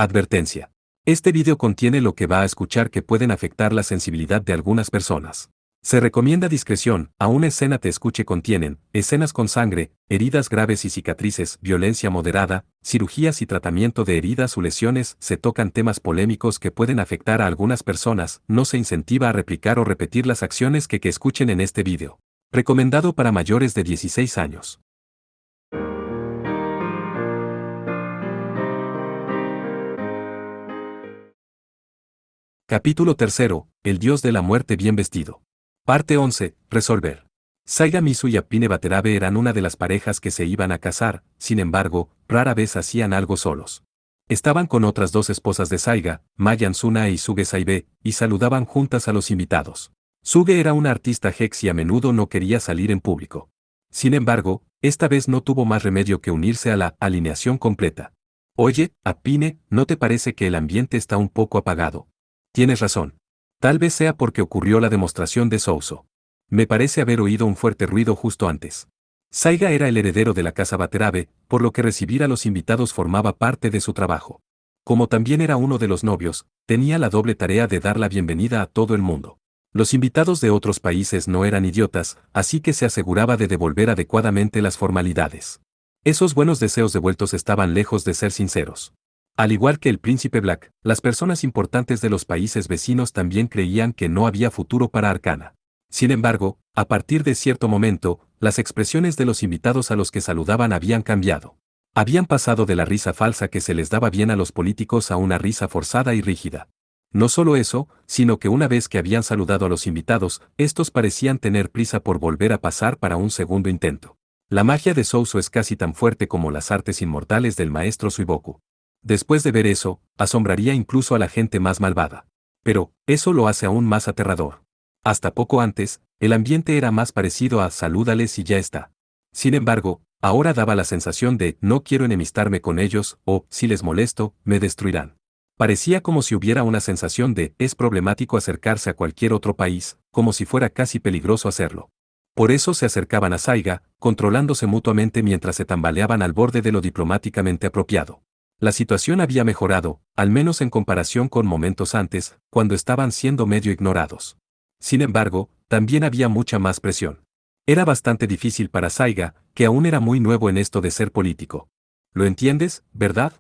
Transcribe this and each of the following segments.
Advertencia. Este video contiene lo que va a escuchar que pueden afectar la sensibilidad de algunas personas. Se recomienda discreción, a una escena te escuche contienen, escenas con sangre, heridas graves y cicatrices, violencia moderada, cirugías y tratamiento de heridas o lesiones, se tocan temas polémicos que pueden afectar a algunas personas, no se incentiva a replicar o repetir las acciones que escuchen en este video. Recomendado para mayores de 16 años. Capítulo 3. El dios de la muerte bien vestido. Parte 11. Resolver. Saiga Misu y Apine Watanabe eran una de las parejas que se iban a casar, sin embargo, rara vez hacían algo solos. Estaban con otras dos esposas de Saiga, Mayan Suna e Isuge Saibe, y saludaban juntas a los invitados. Suge era una artista hex y a menudo no quería salir en público. Sin embargo, esta vez no tuvo más remedio que unirse a la alineación completa. Oye, Apine, ¿no te parece que el ambiente está un poco apagado? Tienes razón. Tal vez sea porque ocurrió la demostración de Souso. Me parece haber oído un fuerte ruido justo antes. Saiga era el heredero de la casa Watanabe, por lo que recibir a los invitados formaba parte de su trabajo. Como también era uno de los novios, tenía la doble tarea de dar la bienvenida a todo el mundo. Los invitados de otros países no eran idiotas, así que se aseguraba de devolver adecuadamente las formalidades. Esos buenos deseos devueltos estaban lejos de ser sinceros. Al igual que el príncipe Black, las personas importantes de los países vecinos también creían que no había futuro para Arcana. Sin embargo, a partir de cierto momento, las expresiones de los invitados a los que saludaban habían cambiado. Habían pasado de la risa falsa que se les daba bien a los políticos a una risa forzada y rígida. No solo eso, sino que una vez que habían saludado a los invitados, estos parecían tener prisa por volver a pasar para un segundo intento. La magia de Souso es casi tan fuerte como las artes inmortales del maestro Suiboku. Después de ver eso, asombraría incluso a la gente más malvada. Pero, eso lo hace aún más aterrador. Hasta poco antes, el ambiente era más parecido a salúdales y ya está. Sin embargo, ahora daba la sensación de no quiero enemistarme con ellos o, si les molesto, me destruirán. Parecía como si hubiera una sensación de es problemático acercarse a cualquier otro país, como si fuera casi peligroso hacerlo. Por eso se acercaban a Saiga, controlándose mutuamente mientras se tambaleaban al borde de lo diplomáticamente apropiado. La situación había mejorado, al menos en comparación con momentos antes, cuando estaban siendo medio ignorados. Sin embargo, también había mucha más presión. Era bastante difícil para Saiga, que aún era muy nuevo en esto de ser político. ¿Lo entiendes, verdad?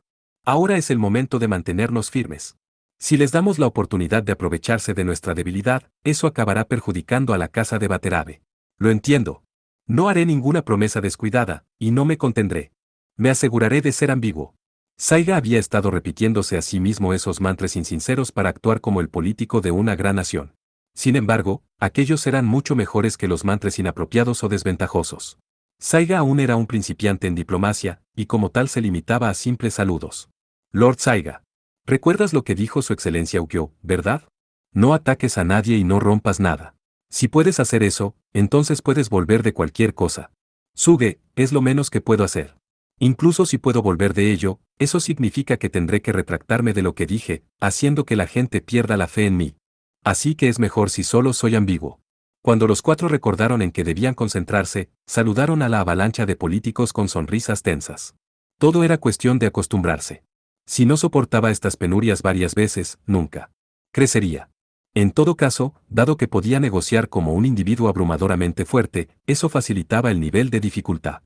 Ahora es el momento de mantenernos firmes. Si les damos la oportunidad de aprovecharse de nuestra debilidad, eso acabará perjudicando a la casa de Watanabe. Lo entiendo. No haré ninguna promesa descuidada, y no me contendré. Me aseguraré de ser ambiguo. Saiga había estado repitiéndose a sí mismo esos mantras insinceros para actuar como el político de una gran nación. Sin embargo, aquellos eran mucho mejores que los mantras inapropiados o desventajosos. Saiga aún era un principiante en diplomacia, y como tal se limitaba a simples saludos. Lord Saiga. ¿Recuerdas lo que dijo su excelencia Ukyo, verdad? No ataques a nadie y no rompas nada. Si puedes hacer eso, entonces puedes volver de cualquier cosa. Suge, es lo menos que puedo hacer. Incluso si puedo volver de ello, eso significa que tendré que retractarme de lo que dije, haciendo que la gente pierda la fe en mí. Así que es mejor si solo soy ambiguo. Cuando los cuatro recordaron en que debían concentrarse, saludaron a la avalancha de políticos con sonrisas tensas. Todo era cuestión de acostumbrarse. Si no soportaba estas penurias varias veces, nunca crecería. En todo caso, dado que podía negociar como un individuo abrumadoramente fuerte, eso facilitaba el nivel de dificultad.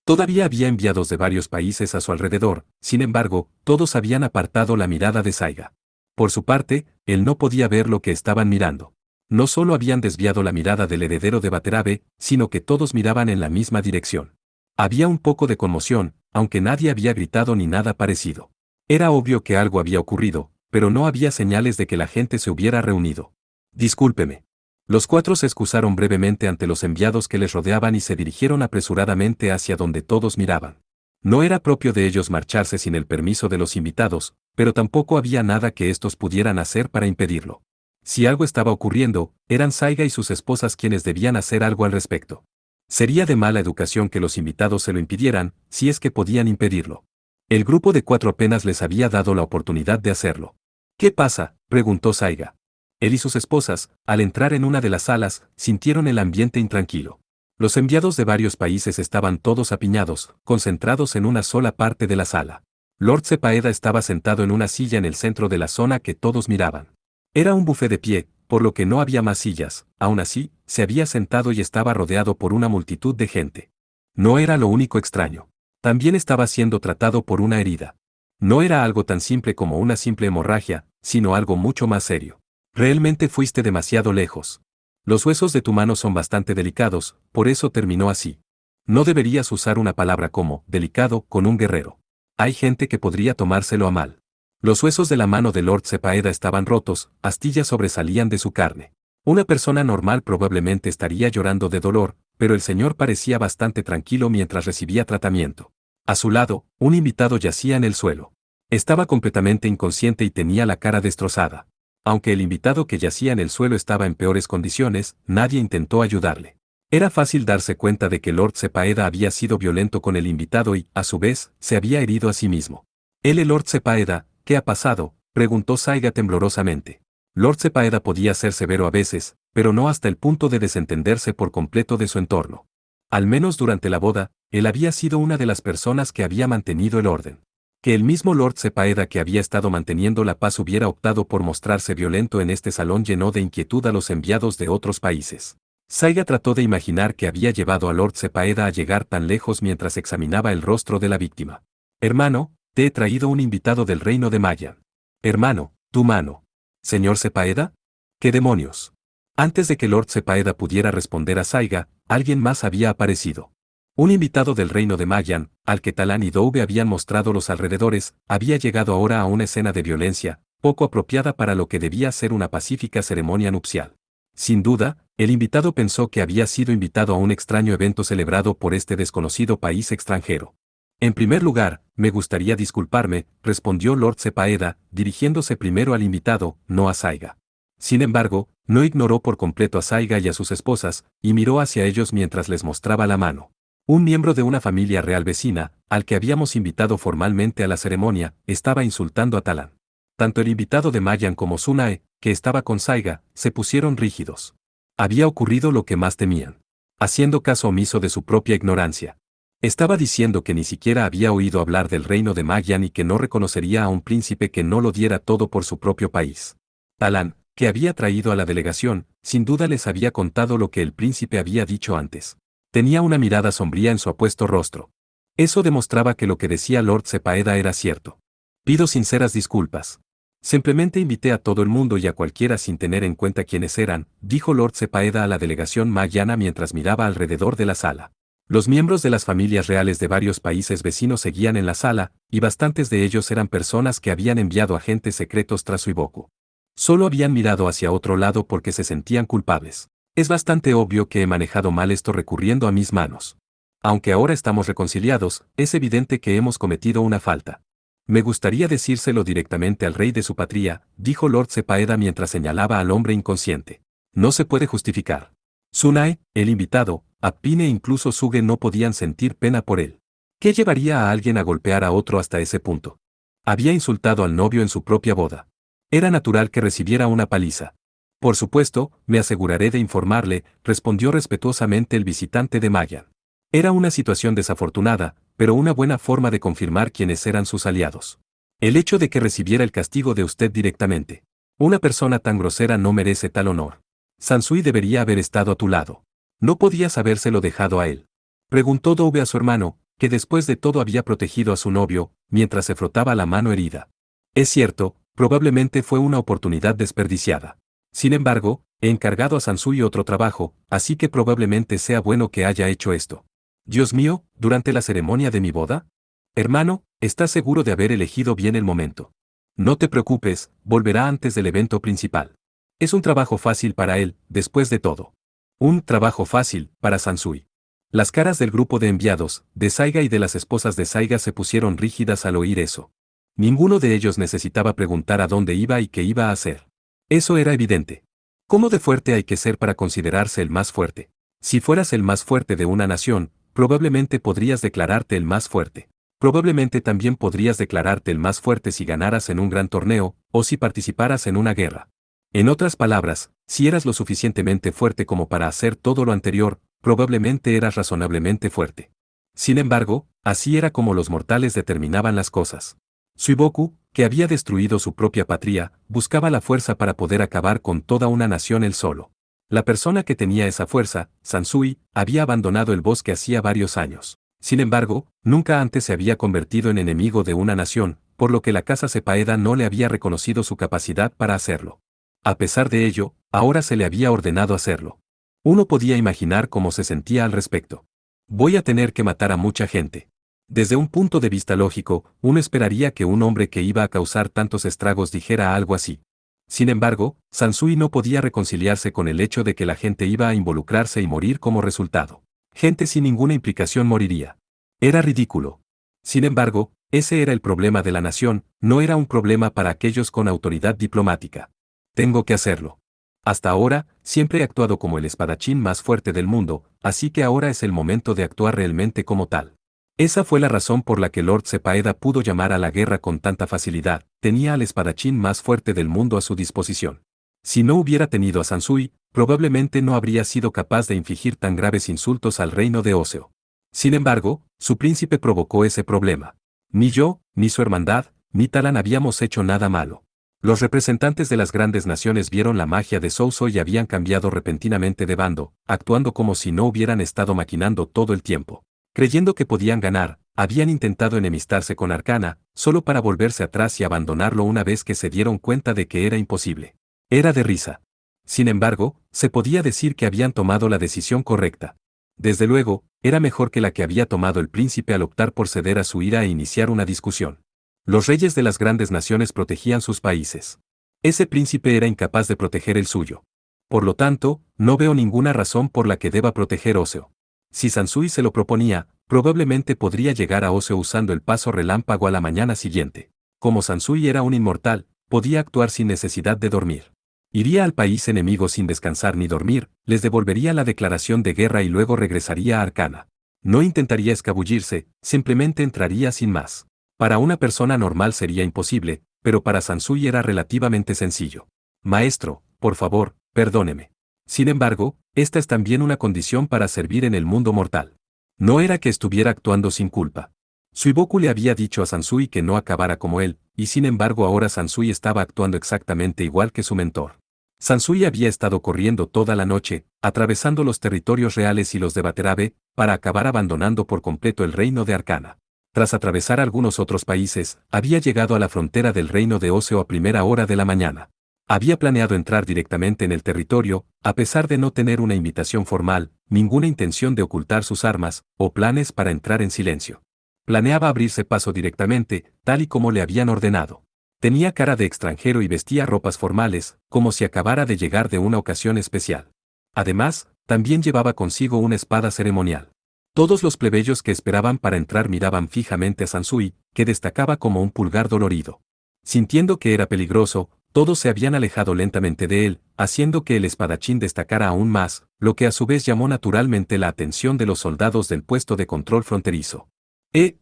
Todavía había enviados de varios países a su alrededor, sin embargo, todos habían apartado la mirada de Saiga. Por su parte, él no podía ver lo que estaban mirando. No solo habían desviado la mirada del heredero de Watanabe, sino que todos miraban en la misma dirección. Había un poco de conmoción, aunque nadie había gritado ni nada parecido. Era obvio que algo había ocurrido, pero no había señales de que la gente se hubiera reunido. Discúlpeme. Los cuatro se excusaron brevemente ante los enviados que les rodeaban y se dirigieron apresuradamente hacia donde todos miraban. No era propio de ellos marcharse sin el permiso de los invitados, pero tampoco había nada que estos pudieran hacer para impedirlo. Si algo estaba ocurriendo, eran Saiga y sus esposas quienes debían hacer algo al respecto. Sería de mala educación que los invitados se lo impidieran, si es que podían impedirlo. El grupo de cuatro apenas les había dado la oportunidad de hacerlo. ¿Qué pasa?, preguntó Saiga. Él y sus esposas, al entrar en una de las salas, sintieron el ambiente intranquilo. Los enviados de varios países estaban todos apiñados, concentrados en una sola parte de la sala. Lord Sepaeda estaba sentado en una silla en el centro de la zona que todos miraban. Era un buffet de pie, por lo que no había más sillas, aún así, se había sentado y estaba rodeado por una multitud de gente. No era lo único extraño. También estaba siendo tratado por una herida. No era algo tan simple como una simple hemorragia, sino algo mucho más serio. Realmente fuiste demasiado lejos. Los huesos de tu mano son bastante delicados, por eso terminó así. No deberías usar una palabra como delicado con un guerrero. Hay gente que podría tomárselo a mal. Los huesos de la mano de Lord Sepaeda estaban rotos, astillas sobresalían de su carne. Una persona normal probablemente estaría llorando de dolor, pero el señor parecía bastante tranquilo mientras recibía tratamiento. A su lado, un invitado yacía en el suelo. Estaba completamente inconsciente y tenía la cara destrozada. Aunque el invitado que yacía en el suelo estaba en peores condiciones, nadie intentó ayudarle. Era fácil darse cuenta de que Lord Sepaeda había sido violento con el invitado y, a su vez, se había herido a sí mismo. Lord Sepaeda, ¿qué ha pasado?, preguntó Saiga temblorosamente. Lord Sepaeda podía ser severo a veces, pero no hasta el punto de desentenderse por completo de su entorno. Al menos durante la boda, él había sido una de las personas que había mantenido el orden. Que el mismo Lord Sepaeda que había estado manteniendo la paz hubiera optado por mostrarse violento en este salón llenó de inquietud a los enviados de otros países. Saiga trató de imaginar que había llevado a Lord Sepaeda a llegar tan lejos mientras examinaba el rostro de la víctima. Hermano, te he traído un invitado del reino de Mayan. Hermano, tu mano. ¿Señor Sepaeda? ¿Qué demonios? Antes de que Lord Sepaeda pudiera responder a Saiga, alguien más había aparecido. Un invitado del reino de Mayan, al que Talán y Dove habían mostrado los alrededores, había llegado ahora a una escena de violencia, poco apropiada para lo que debía ser una pacífica ceremonia nupcial. Sin duda, el invitado pensó que había sido invitado a un extraño evento celebrado por este desconocido país extranjero. En primer lugar, me gustaría disculparme, respondió Lord Sepaeda, dirigiéndose primero al invitado, no a Saiga. Sin embargo, no ignoró por completo a Saiga y a sus esposas, y miró hacia ellos mientras les mostraba la mano. Un miembro de una familia real vecina, al que habíamos invitado formalmente a la ceremonia, estaba insultando a Talán. Tanto el invitado de Mayan como Tsunade, que estaba con Saiga, se pusieron rígidos. Había ocurrido lo que más temían. Haciendo caso omiso de su propia ignorancia. Estaba diciendo que ni siquiera había oído hablar del reino de Mayan y que no reconocería a un príncipe que no lo diera todo por su propio país. Talán, que había traído a la delegación, sin duda les había contado lo que el príncipe había dicho antes. Tenía una mirada sombría en su apuesto rostro. Eso demostraba que lo que decía Lord Sepaeda era cierto. Pido sinceras disculpas. Simplemente invité a todo el mundo y a cualquiera sin tener en cuenta quiénes eran, dijo Lord Sepaeda a la delegación mayana mientras miraba alrededor de la sala. Los miembros de las familias reales de varios países vecinos seguían en la sala, y bastantes de ellos eran personas que habían enviado agentes secretos tras Suiboku. Solo habían mirado hacia otro lado porque se sentían culpables. Es bastante obvio que he manejado mal esto recurriendo a mis manos. Aunque ahora estamos reconciliados, es evidente que hemos cometido una falta. Me gustaría decírselo directamente al rey de su patria, dijo Lord Sepaeda mientras señalaba al hombre inconsciente. No se puede justificar. Tsunade, el invitado, Apine e incluso Suge no podían sentir pena por él. ¿Qué llevaría a alguien a golpear a otro hasta ese punto? Había insultado al novio en su propia boda. Era natural que recibiera una paliza. Por supuesto, me aseguraré de informarle, respondió respetuosamente el visitante de Mayan. Era una situación desafortunada, pero una buena forma de confirmar quiénes eran sus aliados. El hecho de que recibiera el castigo de usted directamente. Una persona tan grosera no merece tal honor. Sansui debería haber estado a tu lado. ¿No podías habérselo dejado a él? Preguntó Dove a su hermano, que después de todo había protegido a su novio, mientras se frotaba la mano herida. Es cierto, probablemente fue una oportunidad desperdiciada. Sin embargo, he encargado a Sansui otro trabajo, así que probablemente sea bueno que haya hecho esto. Dios mío, ¿durante la ceremonia de mi boda? Hermano, ¿estás seguro de haber elegido bien el momento? No te preocupes, volverá antes del evento principal. Es un trabajo fácil para él, después de todo. Un trabajo fácil, para Sansui. Las caras del grupo de enviados, de Saiga y de las esposas de Saiga se pusieron rígidas al oír eso. Ninguno de ellos necesitaba preguntar a dónde iba y qué iba a hacer. Eso era evidente. ¿Cómo de fuerte hay que ser para considerarse el más fuerte? Si fueras el más fuerte de una nación, probablemente podrías declararte el más fuerte. Probablemente también podrías declararte el más fuerte si ganaras en un gran torneo, o si participaras en una guerra. En otras palabras, si eras lo suficientemente fuerte como para hacer todo lo anterior, probablemente eras razonablemente fuerte. Sin embargo, así era como los mortales determinaban las cosas. Suiboku, que había destruido su propia patria, buscaba la fuerza para poder acabar con toda una nación él solo. La persona que tenía esa fuerza, Sansui, había abandonado el bosque hacía varios años. Sin embargo, nunca antes se había convertido en enemigo de una nación, por lo que la casa Sepaeda no le había reconocido su capacidad para hacerlo. A pesar de ello, ahora se le había ordenado hacerlo. Uno podía imaginar cómo se sentía al respecto. Voy a tener que matar a mucha gente. Desde un punto de vista lógico, uno esperaría que un hombre que iba a causar tantos estragos dijera algo así. Sin embargo, Sansui no podía reconciliarse con el hecho de que la gente iba a involucrarse y morir como resultado. Gente sin ninguna implicación moriría. Era ridículo. Sin embargo, ese era el problema de la nación, no era un problema para aquellos con autoridad diplomática. Tengo que hacerlo. Hasta ahora, siempre he actuado como el espadachín más fuerte del mundo, así que ahora es el momento de actuar realmente como tal. Esa fue la razón por la que Lord Sepaeda pudo llamar a la guerra con tanta facilidad, tenía al espadachín más fuerte del mundo a su disposición. Si no hubiera tenido a Sansui, probablemente no habría sido capaz de infligir tan graves insultos al reino de Oseo. Sin embargo, su príncipe provocó ese problema. Ni yo, ni su hermandad, ni Talan habíamos hecho nada malo. Los representantes de las grandes naciones vieron la magia de Souso y habían cambiado repentinamente de bando, actuando como si no hubieran estado maquinando todo el tiempo. Creyendo que podían ganar, habían intentado enemistarse con Arcana, solo para volverse atrás y abandonarlo una vez que se dieron cuenta de que era imposible. Era de risa. Sin embargo, se podía decir que habían tomado la decisión correcta. Desde luego, era mejor que la que había tomado el príncipe al optar por ceder a su ira e iniciar una discusión. Los reyes de las grandes naciones protegían sus países. Ese príncipe era incapaz de proteger el suyo. Por lo tanto, no veo ninguna razón por la que deba proteger Oseo. Si Sansui se lo proponía, probablemente podría llegar a Oseo usando el paso relámpago a la mañana siguiente. Como Sansui era un inmortal, podía actuar sin necesidad de dormir. Iría al país enemigo sin descansar ni dormir, les devolvería la declaración de guerra y luego regresaría a Arcana. No intentaría escabullirse, simplemente entraría sin más. Para una persona normal sería imposible, pero para Sansui era relativamente sencillo. Maestro, por favor, perdóneme. Sin embargo, esta es también una condición para servir en el mundo mortal. No era que estuviera actuando sin culpa. Suiboku le había dicho a Sansui que no acabara como él, y sin embargo ahora Sansui estaba actuando exactamente igual que su mentor. Sansui había estado corriendo toda la noche, atravesando los territorios reales y los de Waterabe, para acabar abandonando por completo el reino de Arcana. Tras atravesar algunos otros países, había llegado a la frontera del reino de Oseo a primera hora de la mañana. Había planeado entrar directamente en el territorio, a pesar de no tener una invitación formal, ninguna intención de ocultar sus armas, o planes para entrar en silencio. Planeaba abrirse paso directamente, tal y como le habían ordenado. Tenía cara de extranjero y vestía ropas formales, como si acabara de llegar de una ocasión especial. Además, también llevaba consigo una espada ceremonial. Todos los plebeyos que esperaban para entrar miraban fijamente a Sansui, que destacaba como un pulgar dolorido. Sintiendo que era peligroso, todos se habían alejado lentamente de él, haciendo que el espadachín destacara aún más, lo que a su vez llamó naturalmente la atención de los soldados del puesto de control fronterizo.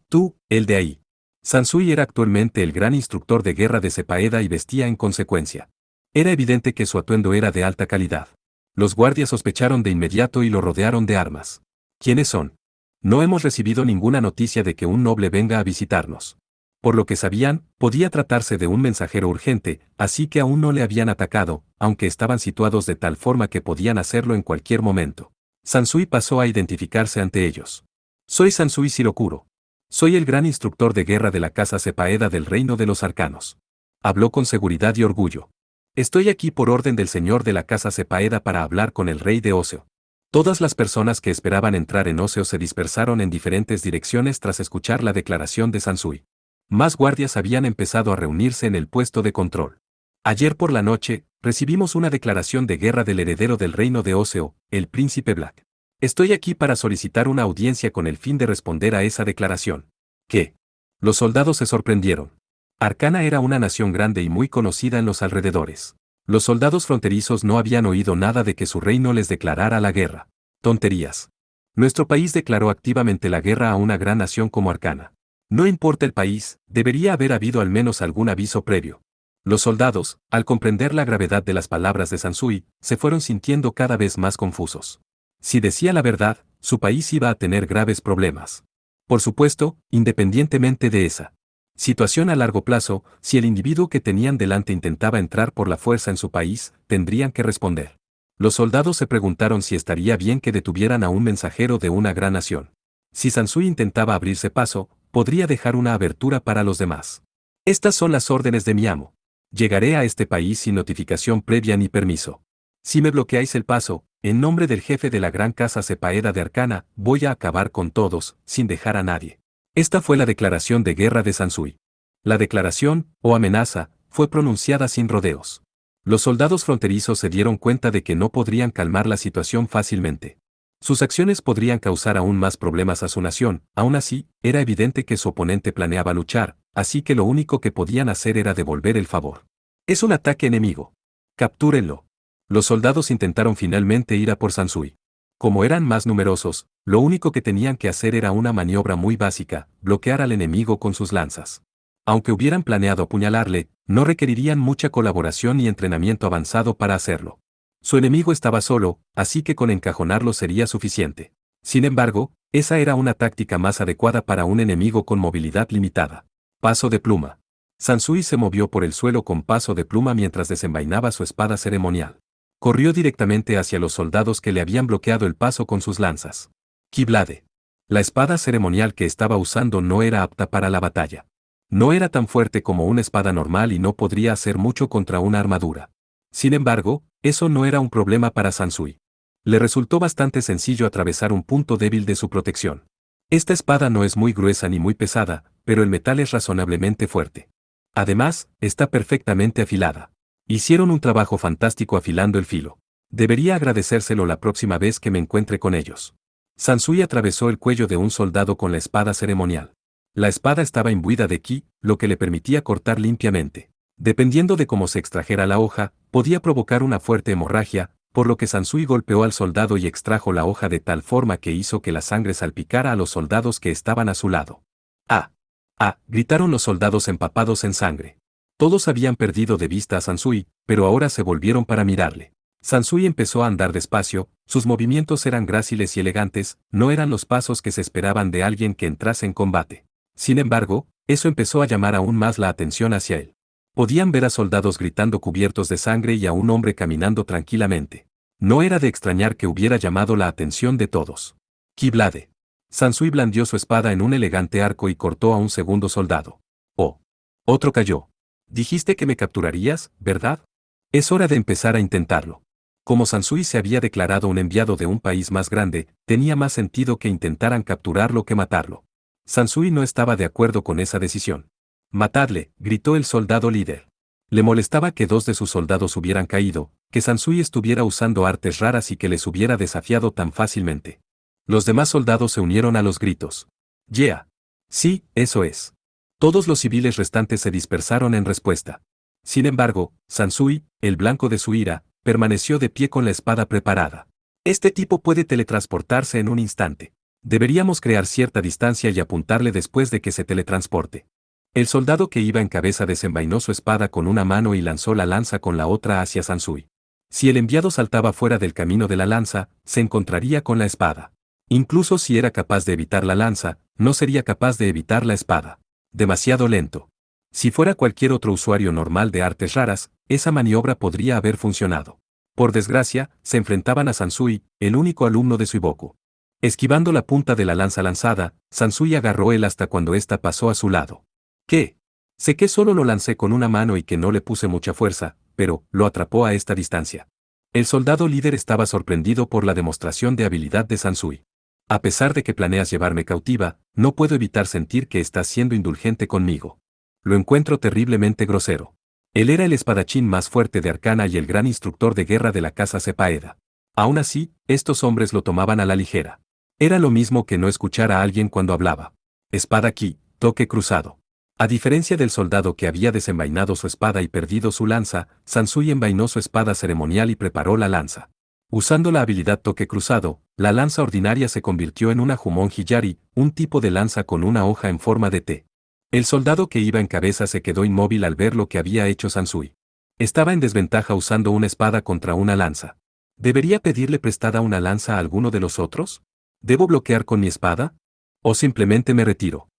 Tú, el de ahí. Sansui era actualmente el gran instructor de guerra de Sepaeda y vestía en consecuencia. Era evidente que su atuendo era de alta calidad. Los guardias sospecharon de inmediato y lo rodearon de armas. ¿Quiénes son? No hemos recibido ninguna noticia de que un noble venga a visitarnos. Por lo que sabían, podía tratarse de un mensajero urgente, así que aún no le habían atacado, aunque estaban situados de tal forma que podían hacerlo en cualquier momento. Sansui pasó a identificarse ante ellos. Soy Sansui Shirokuro. Soy el gran instructor de guerra de la casa Sepaeda del Reino de los Arcanos. Habló con seguridad y orgullo. Estoy aquí por orden del señor de la casa Sepaeda para hablar con el rey de Oseo. Todas las personas que esperaban entrar en Oseo se dispersaron en diferentes direcciones tras escuchar la declaración de Sansui. Más guardias habían empezado a reunirse en el puesto de control. Ayer por la noche, recibimos una declaración de guerra del heredero del reino de Oseo, el príncipe Black. Estoy aquí para solicitar una audiencia con el fin de responder a esa declaración. ¿Qué? Los soldados se sorprendieron. Arcana era una nación grande y muy conocida en los alrededores. Los soldados fronterizos no habían oído nada de que su reino les declarara la guerra. Tonterías. Nuestro país declaró activamente la guerra a una gran nación como Arcana. No importa el país, debería haber habido al menos algún aviso previo. Los soldados, al comprender la gravedad de las palabras de Sansui, se fueron sintiendo cada vez más confusos. Si decía la verdad, su país iba a tener graves problemas. Por supuesto, independientemente de esa Situación a largo plazo, si el individuo que tenían delante intentaba entrar por la fuerza en su país, tendrían que responder. Los soldados se preguntaron si estaría bien que detuvieran a un mensajero de una gran nación. Si Sansui intentaba abrirse paso, podría dejar una abertura para los demás. Estas son las órdenes de mi amo. Llegaré a este país sin notificación previa ni permiso. Si me bloqueáis el paso, en nombre del jefe de la gran casa Sepaeda de Arcana, voy a acabar con todos, sin dejar a nadie. Esta fue la declaración de guerra de Sansui. La declaración, o amenaza, fue pronunciada sin rodeos. Los soldados fronterizos se dieron cuenta de que no podrían calmar la situación fácilmente. Sus acciones podrían causar aún más problemas a su nación, aún así, era evidente que su oponente planeaba luchar, así que lo único que podían hacer era devolver el favor. Es un ataque enemigo. Captúrenlo. Los soldados intentaron finalmente ir a por Sansui. Como eran más numerosos, lo único que tenían que hacer era una maniobra muy básica, bloquear al enemigo con sus lanzas. Aunque hubieran planeado apuñalarle, no requerirían mucha colaboración ni entrenamiento avanzado para hacerlo. Su enemigo estaba solo, así que con encajonarlo sería suficiente. Sin embargo, esa era una táctica más adecuada para un enemigo con movilidad limitada. Paso de pluma. Sansui se movió por el suelo con paso de pluma mientras desenvainaba su espada ceremonial. Corrió directamente hacia los soldados que le habían bloqueado el paso con sus lanzas. Kiblade. La espada ceremonial que estaba usando no era apta para la batalla. No era tan fuerte como una espada normal y no podría hacer mucho contra una armadura. Sin embargo, eso no era un problema para Sansui. Le resultó bastante sencillo atravesar un punto débil de su protección. Esta espada no es muy gruesa ni muy pesada, pero el metal es razonablemente fuerte. Además, está perfectamente afilada. Hicieron un trabajo fantástico afilando el filo. Debería agradecérselo la próxima vez que me encuentre con ellos. Sansui atravesó el cuello de un soldado con la espada ceremonial. La espada estaba imbuida de ki, lo que le permitía cortar limpiamente. Dependiendo de cómo se extrajera la hoja, podía provocar una fuerte hemorragia, por lo que Sansui golpeó al soldado y extrajo la hoja de tal forma que hizo que la sangre salpicara a los soldados que estaban a su lado. ¡Ah! ¡Ah! Gritaron los soldados empapados en sangre. Todos habían perdido de vista a Sansui, pero ahora se volvieron para mirarle. Sansui empezó a andar despacio, sus movimientos eran gráciles y elegantes, no eran los pasos que se esperaban de alguien que entrase en combate. Sin embargo, eso empezó a llamar aún más la atención hacia él. Podían ver a soldados gritando cubiertos de sangre y a un hombre caminando tranquilamente. No era de extrañar que hubiera llamado la atención de todos. Kiblade. Sansui blandió su espada en un elegante arco y cortó a un segundo soldado. Oh. Otro cayó. Dijiste que me capturarías, ¿verdad? Es hora de empezar a intentarlo. Como Sansui se había declarado un enviado de un país más grande, tenía más sentido que intentaran capturarlo que matarlo. Sansui no estaba de acuerdo con esa decisión. «Matadle», gritó el soldado líder. Le molestaba que dos de sus soldados hubieran caído, que Sansui estuviera usando artes raras y que les hubiera desafiado tan fácilmente. Los demás soldados se unieron a los gritos. «Yeah. Sí, eso es». Todos los civiles restantes se dispersaron en respuesta. Sin embargo, Sansui, el blanco de su ira, permaneció de pie con la espada preparada. Este tipo puede teletransportarse en un instante. Deberíamos crear cierta distancia y apuntarle después de que se teletransporte. El soldado que iba en cabeza desenvainó su espada con una mano y lanzó la lanza con la otra hacia Sansui. Si el enviado saltaba fuera del camino de la lanza, se encontraría con la espada. Incluso si era capaz de evitar la lanza, no sería capaz de evitar la espada. Demasiado lento. Si fuera cualquier otro usuario normal de artes raras, esa maniobra podría haber funcionado. Por desgracia, se enfrentaban a Sansui, el único alumno de Suiboku. Esquivando la punta de la lanza lanzada, Sansui agarró él hasta cuando ésta pasó a su lado. ¿Qué? Sé que solo lo lancé con una mano y que no le puse mucha fuerza, pero lo atrapó a esta distancia. El soldado líder estaba sorprendido por la demostración de habilidad de Sansui. A pesar de que planeas llevarme cautiva, no puedo evitar sentir que estás siendo indulgente conmigo. Lo encuentro terriblemente grosero. Él era el espadachín más fuerte de Arcana y el gran instructor de guerra de la casa Sepaeda. Aún así, estos hombres lo tomaban a la ligera. Era lo mismo que no escuchar a alguien cuando hablaba. Espada aquí, toque cruzado. A diferencia del soldado que había desenvainado su espada y perdido su lanza, Sansui envainó su espada ceremonial y preparó la lanza. Usando la habilidad toque cruzado, la lanza ordinaria se convirtió en una Jumon Hiyari, un tipo de lanza con una hoja en forma de T. El soldado que iba en cabeza se quedó inmóvil al ver lo que había hecho Sansui. Estaba en desventaja usando una espada contra una lanza. ¿Debería pedirle prestada una lanza a alguno de los otros? ¿Debo bloquear con mi espada? ¿O simplemente me retiro?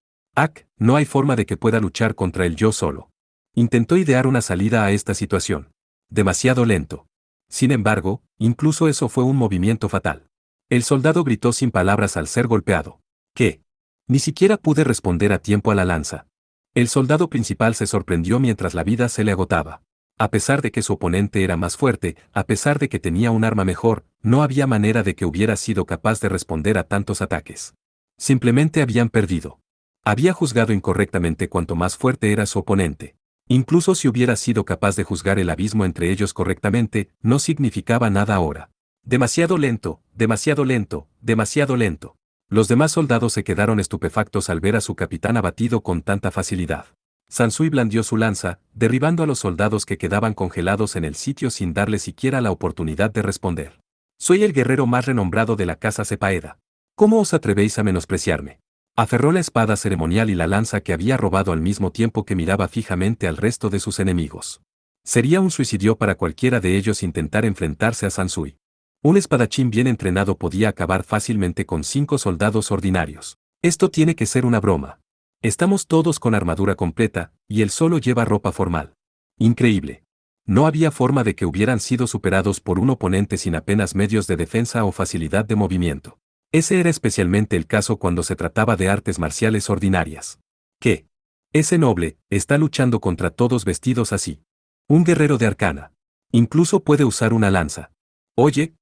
No hay forma de que pueda luchar contra él yo solo. Intentó idear una salida a esta situación. Demasiado lento. Sin embargo, incluso eso fue un movimiento fatal. El soldado gritó sin palabras al ser golpeado. ¿Qué? Ni siquiera pude responder a tiempo a la lanza. El soldado principal se sorprendió mientras la vida se le agotaba. A pesar de que su oponente era más fuerte, a pesar de que tenía un arma mejor, no había manera de que hubiera sido capaz de responder a tantos ataques. Simplemente habían perdido. Había juzgado incorrectamente cuanto más fuerte era su oponente. Incluso si hubiera sido capaz de juzgar el abismo entre ellos correctamente, no significaba nada ahora. Demasiado lento, demasiado lento, demasiado lento. Los demás soldados se quedaron estupefactos al ver a su capitán abatido con tanta facilidad. Sansui blandió su lanza, derribando a los soldados que quedaban congelados en el sitio sin darle siquiera la oportunidad de responder. Soy el guerrero más renombrado de la casa Sepaeda. ¿Cómo os atrevéis a menospreciarme? Aferró la espada ceremonial y la lanza que había robado al mismo tiempo que miraba fijamente al resto de sus enemigos. Sería un suicidio para cualquiera de ellos intentar enfrentarse a Sansui. Un espadachín bien entrenado podía acabar fácilmente con 5 soldados ordinarios. Esto tiene que ser una broma. Estamos todos con armadura completa, y él solo lleva ropa formal. Increíble. No había forma de que hubieran sido superados por un oponente sin apenas medios de defensa o facilidad de movimiento. Ese era especialmente el caso cuando se trataba de artes marciales ordinarias. ¿Qué? Ese noble está luchando contra todos vestidos así. Un guerrero de arcana. Incluso puede usar una lanza. Oye,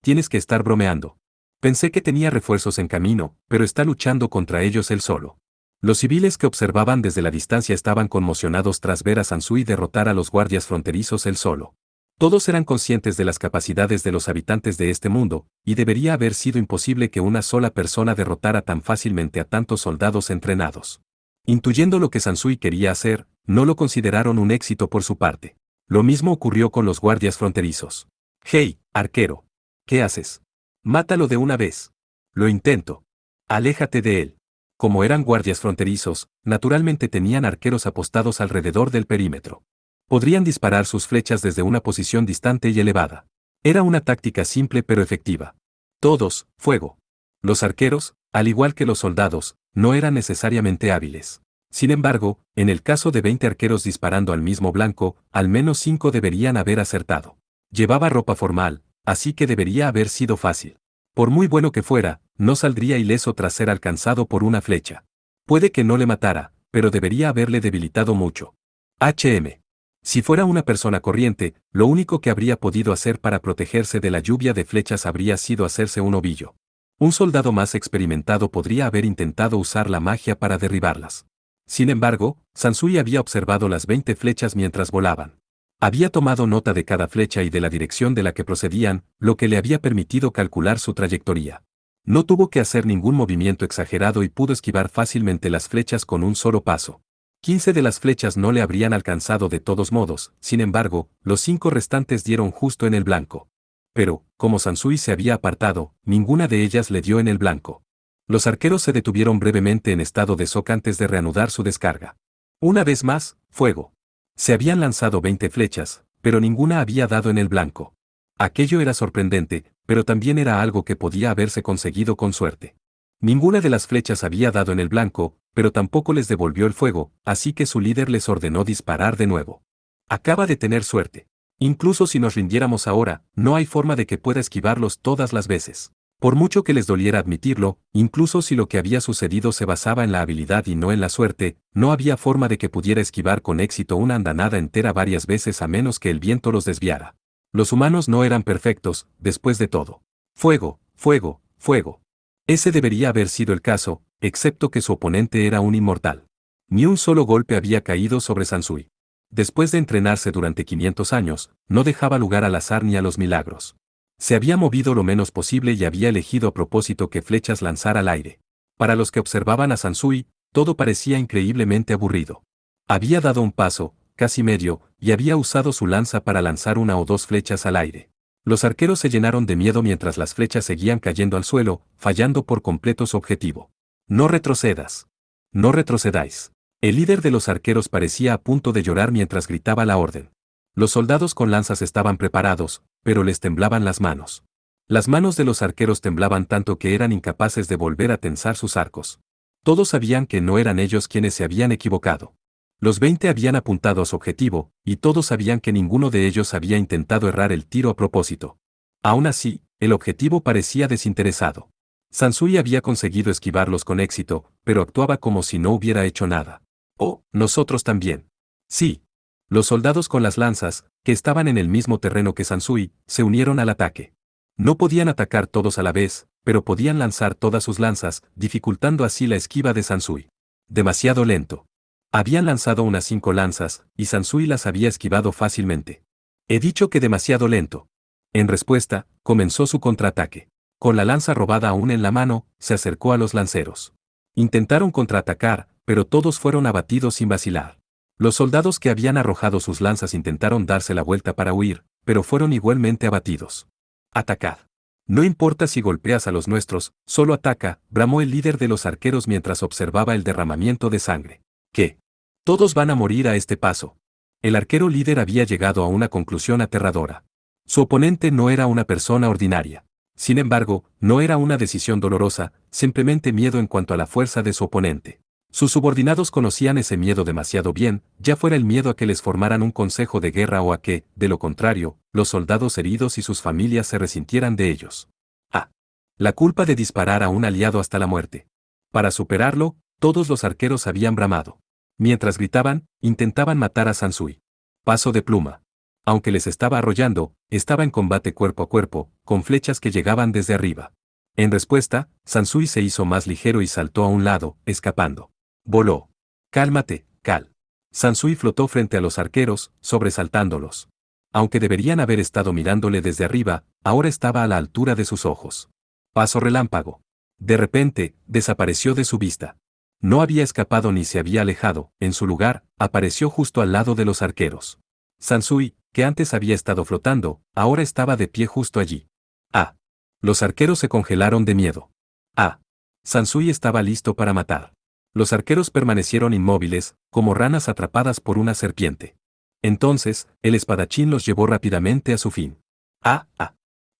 tienes que estar bromeando. Pensé que tenía refuerzos en camino, pero está luchando contra ellos él solo. Los civiles que observaban desde la distancia estaban conmocionados tras ver a Sansui derrotar a los guardias fronterizos él solo. Todos eran conscientes de las capacidades de los habitantes de este mundo, y debería haber sido imposible que una sola persona derrotara tan fácilmente a tantos soldados entrenados. Intuyendo lo que Sansui quería hacer, no lo consideraron un éxito por su parte. Lo mismo ocurrió con los guardias fronterizos. «Hey, arquero. ¿Qué haces? Mátalo de una vez». «Lo intento». «Aléjate de él». Como eran guardias fronterizos, naturalmente tenían arqueros apostados alrededor del perímetro. Podrían disparar sus flechas desde una posición distante y elevada. Era una táctica simple pero efectiva. Todos, fuego. Los arqueros, al igual que los soldados, no eran necesariamente hábiles. Sin embargo, en el caso de 20 arqueros disparando al mismo blanco, al menos 5 deberían haber acertado. Llevaba ropa formal, así que debería haber sido fácil. Por muy bueno que fuera, no saldría ileso tras ser alcanzado por una flecha. Puede que no le matara, pero debería haberle debilitado mucho. Si fuera una persona corriente, lo único que habría podido hacer para protegerse de la lluvia de flechas habría sido hacerse un ovillo. Un soldado más experimentado podría haber intentado usar la magia para derribarlas. Sin embargo, Sansui había observado las 20 flechas mientras volaban. Había tomado nota de cada flecha y de la dirección de la que procedían, lo que le había permitido calcular su trayectoria. No tuvo que hacer ningún movimiento exagerado y pudo esquivar fácilmente las flechas con un solo paso. 15 de las flechas no le habrían alcanzado de todos modos, sin embargo, los 5 restantes dieron justo en el blanco. Pero, como Sansui se había apartado, ninguna de ellas le dio en el blanco. Los arqueros se detuvieron brevemente en estado de shock antes de reanudar su descarga. Una vez más, fuego. Se habían lanzado 20 flechas, pero ninguna había dado en el blanco. Aquello era sorprendente, pero también era algo que podía haberse conseguido con suerte. Ninguna de las flechas había dado en el blanco, pero tampoco les devolvió el fuego, así que su líder les ordenó disparar de nuevo. Acaba de tener suerte. Incluso si nos rindiéramos ahora, no hay forma de que pueda esquivarlos todas las veces. Por mucho que les doliera admitirlo, incluso si lo que había sucedido se basaba en la habilidad y no en la suerte, no había forma de que pudiera esquivar con éxito una andanada entera varias veces a menos que el viento los desviara. Los humanos no eran perfectos, después de todo. Fuego, fuego, fuego. Ese debería haber sido el caso, excepto que su oponente era un inmortal. Ni un solo golpe había caído sobre Sansui. Después de entrenarse durante 500 años, no dejaba lugar al azar ni a los milagros. Se había movido lo menos posible y había elegido a propósito qué flechas lanzar al aire. Para los que observaban a Sansui, todo parecía increíblemente aburrido. Había dado un paso, casi medio, y había usado su lanza para lanzar 1 o 2 flechas al aire. Los arqueros se llenaron de miedo mientras las flechas seguían cayendo al suelo, fallando por completo su objetivo. No retrocedas. No retrocedáis. El líder de los arqueros parecía a punto de llorar mientras gritaba la orden. Los soldados con lanzas estaban preparados, pero les temblaban las manos. Las manos de los arqueros temblaban tanto que eran incapaces de volver a tensar sus arcos. Todos sabían que no eran ellos quienes se habían equivocado. Los 20 habían apuntado a su objetivo, y todos sabían que ninguno de ellos había intentado errar el tiro a propósito. Aún así, el objetivo parecía desinteresado. Sansui había conseguido esquivarlos con éxito, pero actuaba como si no hubiera hecho nada. Oh, nosotros también. Sí. Los soldados con las lanzas, que estaban en el mismo terreno que Sansui, se unieron al ataque. No podían atacar todos a la vez, pero podían lanzar todas sus lanzas, dificultando así la esquiva de Sansui. Demasiado lento. Habían lanzado unas 5 lanzas, y Sansui las había esquivado fácilmente. He dicho que demasiado lento. En respuesta, comenzó su contraataque. Con la lanza robada aún en la mano, se acercó a los lanceros. Intentaron contraatacar, pero todos fueron abatidos sin vacilar. Los soldados que habían arrojado sus lanzas intentaron darse la vuelta para huir, pero fueron igualmente abatidos. Atacad. No importa si golpeas a los nuestros, solo ataca, bramó el líder de los arqueros mientras observaba el derramamiento de sangre. ¿Qué? Todos van a morir a este paso. El arquero líder había llegado a una conclusión aterradora. Su oponente no era una persona ordinaria. Sin embargo, no era una decisión dolorosa, simplemente miedo en cuanto a la fuerza de su oponente. Sus subordinados conocían ese miedo demasiado bien, ya fuera el miedo a que les formaran un consejo de guerra o a que, de lo contrario, los soldados heridos y sus familias se resintieran de ellos. Ah. La culpa de disparar a un aliado hasta la muerte. Para superarlo, todos los arqueros habían bramado. Mientras gritaban, intentaban matar a Sansui. Paso de pluma. Aunque les estaba arrollando, estaba en combate cuerpo a cuerpo, con flechas que llegaban desde arriba. En respuesta, Sansui se hizo más ligero y saltó a un lado, escapando. Voló. Cálmate, Cal. Sansui flotó frente a los arqueros, sobresaltándolos. Aunque deberían haber estado mirándole desde arriba, ahora estaba a la altura de sus ojos. Paso relámpago. De repente, desapareció de su vista. No había escapado ni se había alejado, en su lugar, apareció justo al lado de los arqueros. Sansui, que antes había estado flotando, ahora estaba de pie justo allí. Ah. Los arqueros se congelaron de miedo. Ah. Sansui estaba listo para matar. Los arqueros permanecieron inmóviles, como ranas atrapadas por una serpiente. Entonces, el espadachín los llevó rápidamente a su fin. Ah.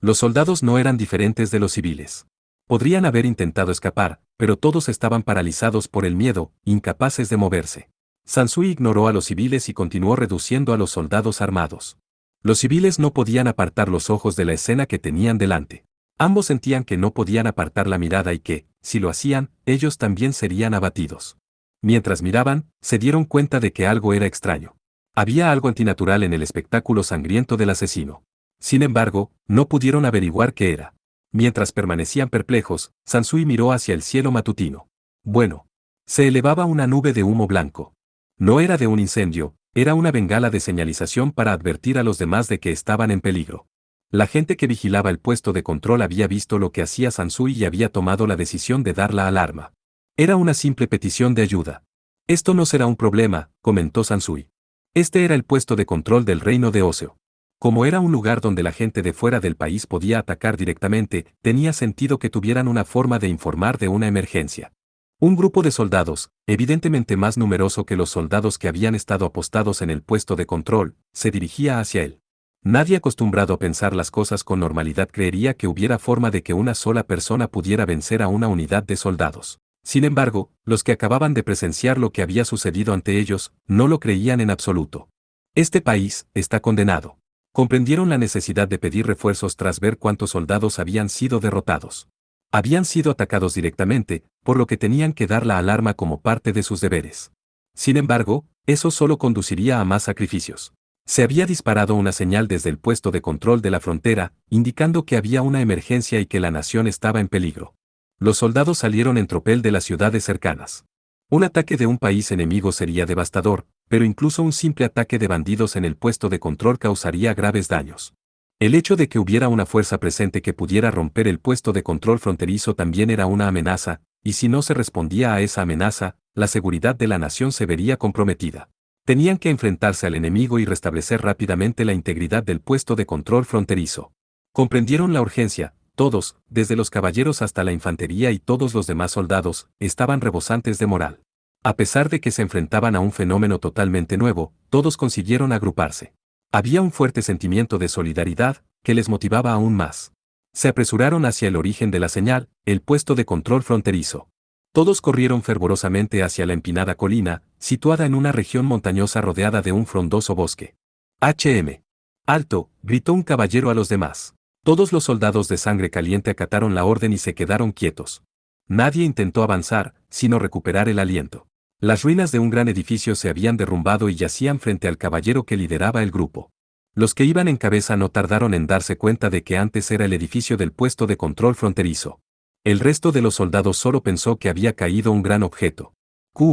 Los soldados no eran diferentes de los civiles. Podrían haber intentado escapar, pero todos estaban paralizados por el miedo, incapaces de moverse. Sansui ignoró a los civiles y continuó reduciendo a los soldados armados. Los civiles no podían apartar los ojos de la escena que tenían delante. Ambos sentían que no podían apartar la mirada y que, si lo hacían, ellos también serían abatidos. Mientras miraban, se dieron cuenta de que algo era extraño. Había algo antinatural en el espectáculo sangriento del asesino. Sin embargo, no pudieron averiguar qué era. Mientras permanecían perplejos, Sansui miró hacia el cielo matutino. Bueno. Se elevaba una nube de humo blanco. No era de un incendio, era una bengala de señalización para advertir a los demás de que estaban en peligro. La gente que vigilaba el puesto de control había visto lo que hacía Sansui y había tomado la decisión de dar la alarma. Era una simple petición de ayuda. Esto no será un problema, comentó Sansui. Este era el puesto de control del reino de Oseo. Como era un lugar donde la gente de fuera del país podía atacar directamente, tenía sentido que tuvieran una forma de informar de una emergencia. Un grupo de soldados, evidentemente más numeroso que los soldados que habían estado apostados en el puesto de control, se dirigía hacia él. Nadie acostumbrado a pensar las cosas con normalidad creería que hubiera forma de que una sola persona pudiera vencer a una unidad de soldados. Sin embargo, los que acababan de presenciar lo que había sucedido ante ellos, no lo creían en absoluto. Este país está condenado. Comprendieron la necesidad de pedir refuerzos tras ver cuántos soldados habían sido derrotados. Habían sido atacados directamente, por lo que tenían que dar la alarma como parte de sus deberes. Sin embargo, eso solo conduciría a más sacrificios. Se había disparado una señal desde el puesto de control de la frontera, indicando que había una emergencia y que la nación estaba en peligro. Los soldados salieron en tropel de las ciudades cercanas. Un ataque de un país enemigo sería devastador, pero incluso un simple ataque de bandidos en el puesto de control causaría graves daños. El hecho de que hubiera una fuerza presente que pudiera romper el puesto de control fronterizo también era una amenaza, y si no se respondía a esa amenaza, la seguridad de la nación se vería comprometida. Tenían que enfrentarse al enemigo y restablecer rápidamente la integridad del puesto de control fronterizo. Comprendieron la urgencia, todos, desde los caballeros hasta la infantería y todos los demás soldados, estaban rebosantes de moral. A pesar de que se enfrentaban a un fenómeno totalmente nuevo, todos consiguieron agruparse. Había un fuerte sentimiento de solidaridad, que les motivaba aún más. Se apresuraron hacia el origen de la señal, el puesto de control fronterizo. Todos corrieron fervorosamente hacia la empinada colina, situada en una región montañosa rodeada de un frondoso bosque. «¡HM! ¡Alto!», gritó un caballero a los demás. Todos los soldados de sangre caliente acataron la orden y se quedaron quietos. Nadie intentó avanzar, sino recuperar el aliento. Las ruinas de un gran edificio se habían derrumbado y yacían frente al caballero que lideraba el grupo. Los que iban en cabeza no tardaron en darse cuenta de que antes era el edificio del puesto de control fronterizo. El resto de los soldados solo pensó que había caído un gran objeto.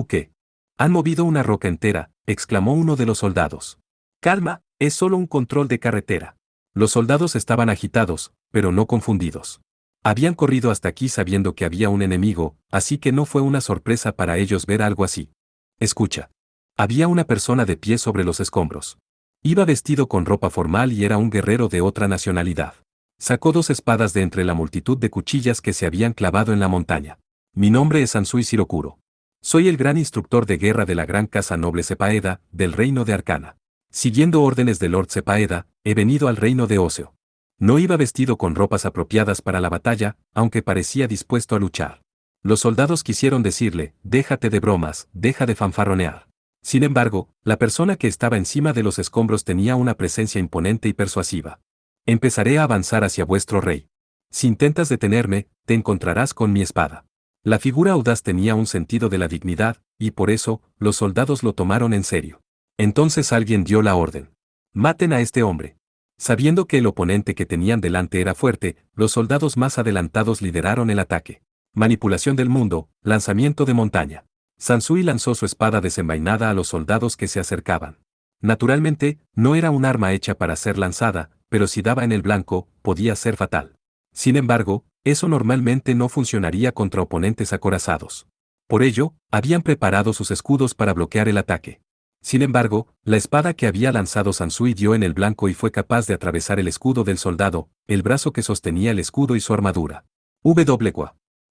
«¿Qué? Han movido una roca entera», exclamó uno de los soldados. «Calma, es solo un control de carretera». Los soldados estaban agitados, pero no confundidos. Habían corrido hasta aquí sabiendo que había un enemigo, así que no fue una sorpresa para ellos ver algo así. Escucha. Había una persona de pie sobre los escombros. Iba vestido con ropa formal y era un guerrero de otra nacionalidad. Sacó 2 espadas de entre la multitud de cuchillas que se habían clavado en la montaña. «Mi nombre es Sansui Shirokuro. Soy el gran instructor de guerra de la gran casa noble Sepaeda, del reino de Arcana. Siguiendo órdenes de Lord Sepaeda, he venido al reino de Oseo». No iba vestido con ropas apropiadas para la batalla, aunque parecía dispuesto a luchar. Los soldados quisieron decirle, «Déjate de bromas, deja de fanfarronear». Sin embargo, la persona que estaba encima de los escombros tenía una presencia imponente y persuasiva. «Empezaré a avanzar hacia vuestro rey. Si intentas detenerme, te encontrarás con mi espada». La figura audaz tenía un sentido de la dignidad, y por eso, los soldados lo tomaron en serio. Entonces alguien dio la orden. «Maten a este hombre». Sabiendo que el oponente que tenían delante era fuerte, los soldados más adelantados lideraron el ataque. Manipulación del mundo, lanzamiento de montaña. Sansui lanzó su espada desenvainada a los soldados que se acercaban. Naturalmente, no era un arma hecha para ser lanzada, pero si daba en el blanco, podía ser fatal. Sin embargo, eso normalmente no funcionaría contra oponentes acorazados. Por ello, habían preparado sus escudos para bloquear el ataque. Sin embargo, la espada que había lanzado Sansui dio en el blanco y fue capaz de atravesar el escudo del soldado, el brazo que sostenía el escudo y su armadura.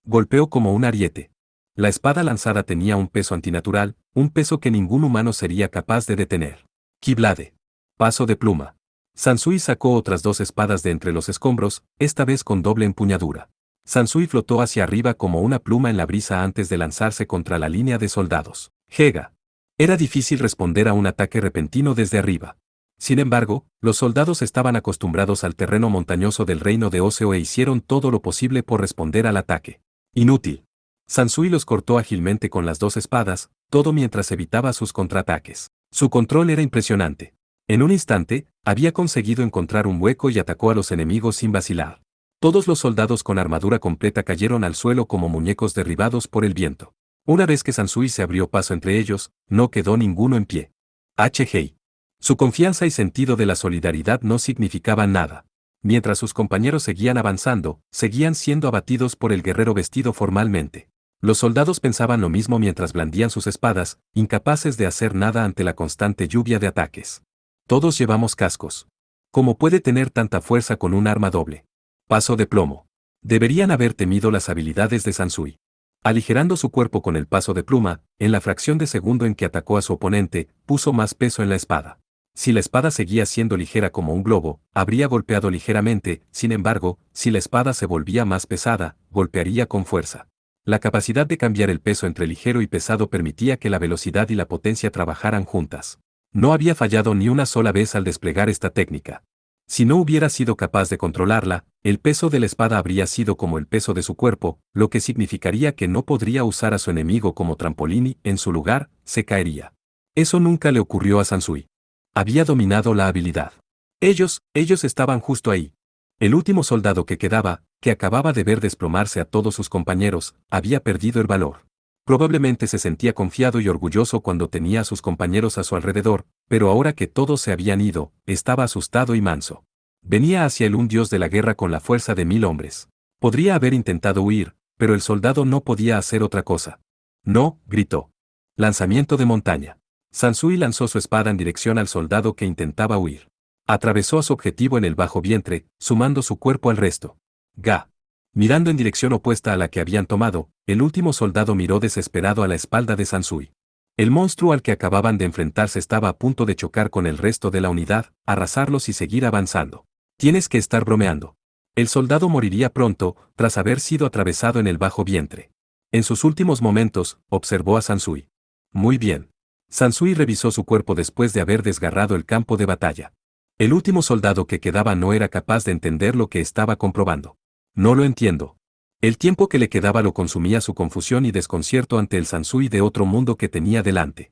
Golpeó como un ariete. La espada lanzada tenía un peso antinatural, un peso que ningún humano sería capaz de detener. Kiblade. Paso de pluma. Sansui sacó otras 2 espadas de entre los escombros, esta vez con doble empuñadura. Sansui flotó hacia arriba como una pluma en la brisa antes de lanzarse contra la línea de soldados. Hega. Era difícil responder a un ataque repentino desde arriba. Sin embargo, los soldados estaban acostumbrados al terreno montañoso del reino de Oseo e hicieron todo lo posible por responder al ataque. Inútil. Sansui los cortó ágilmente con las 2 espadas, todo mientras evitaba sus contraataques. Su control era impresionante. En un instante, había conseguido encontrar un hueco y atacó a los enemigos sin vacilar. Todos los soldados con armadura completa cayeron al suelo como muñecos derribados por el viento. Una vez que Sansui se abrió paso entre ellos, no quedó ninguno en pie. Hei. Su confianza y sentido de la solidaridad no significaban nada. Mientras sus compañeros seguían avanzando, seguían siendo abatidos por el guerrero vestido formalmente. Los soldados pensaban lo mismo mientras blandían sus espadas, incapaces de hacer nada ante la constante lluvia de ataques. Todos llevamos cascos. ¿Cómo puede tener tanta fuerza con un arma doble? Paso de plomo. Deberían haber temido las habilidades de Sansui. Aligerando su cuerpo con el paso de pluma, en la fracción de segundo en que atacó a su oponente, puso más peso en la espada. Si la espada seguía siendo ligera como un globo, habría golpeado ligeramente, sin embargo, si la espada se volvía más pesada, golpearía con fuerza. La capacidad de cambiar el peso entre ligero y pesado permitía que la velocidad y la potencia trabajaran juntas. No había fallado ni una sola vez al desplegar esta técnica. Si no hubiera sido capaz de controlarla, el peso de la espada habría sido como el peso de su cuerpo, lo que significaría que no podría usar a su enemigo como trampolín y, en su lugar, se caería. Eso nunca le ocurrió a Sansui. Había dominado la habilidad. Ellos estaban justo ahí. El último soldado que quedaba, que acababa de ver desplomarse a todos sus compañeros, había perdido el valor. Probablemente se sentía confiado y orgulloso cuando tenía a sus compañeros a su alrededor, pero ahora que todos se habían ido, estaba asustado y manso. Venía hacia él un dios de la guerra con la fuerza de 1000 hombres. Podría haber intentado huir, pero el soldado no podía hacer otra cosa. «No», gritó. Lanzamiento de montaña. Sansui lanzó su espada en dirección al soldado que intentaba huir. Atravesó a su objetivo en el bajo vientre, sumando su cuerpo al resto. Ga. Mirando en dirección opuesta a la que habían tomado, el último soldado miró desesperado a la espalda de Sansui. El monstruo al que acababan de enfrentarse estaba a punto de chocar con el resto de la unidad, arrasarlos y seguir avanzando. «Tienes que estar bromeando. El soldado moriría pronto, tras haber sido atravesado en el bajo vientre». En sus últimos momentos, observó a Sansui. Muy bien. Sansui revisó su cuerpo después de haber desgarrado el campo de batalla. El último soldado que quedaba no era capaz de entender lo que estaba comprobando. No lo entiendo. El tiempo que le quedaba lo consumía su confusión y desconcierto ante el Sansui de otro mundo que tenía delante.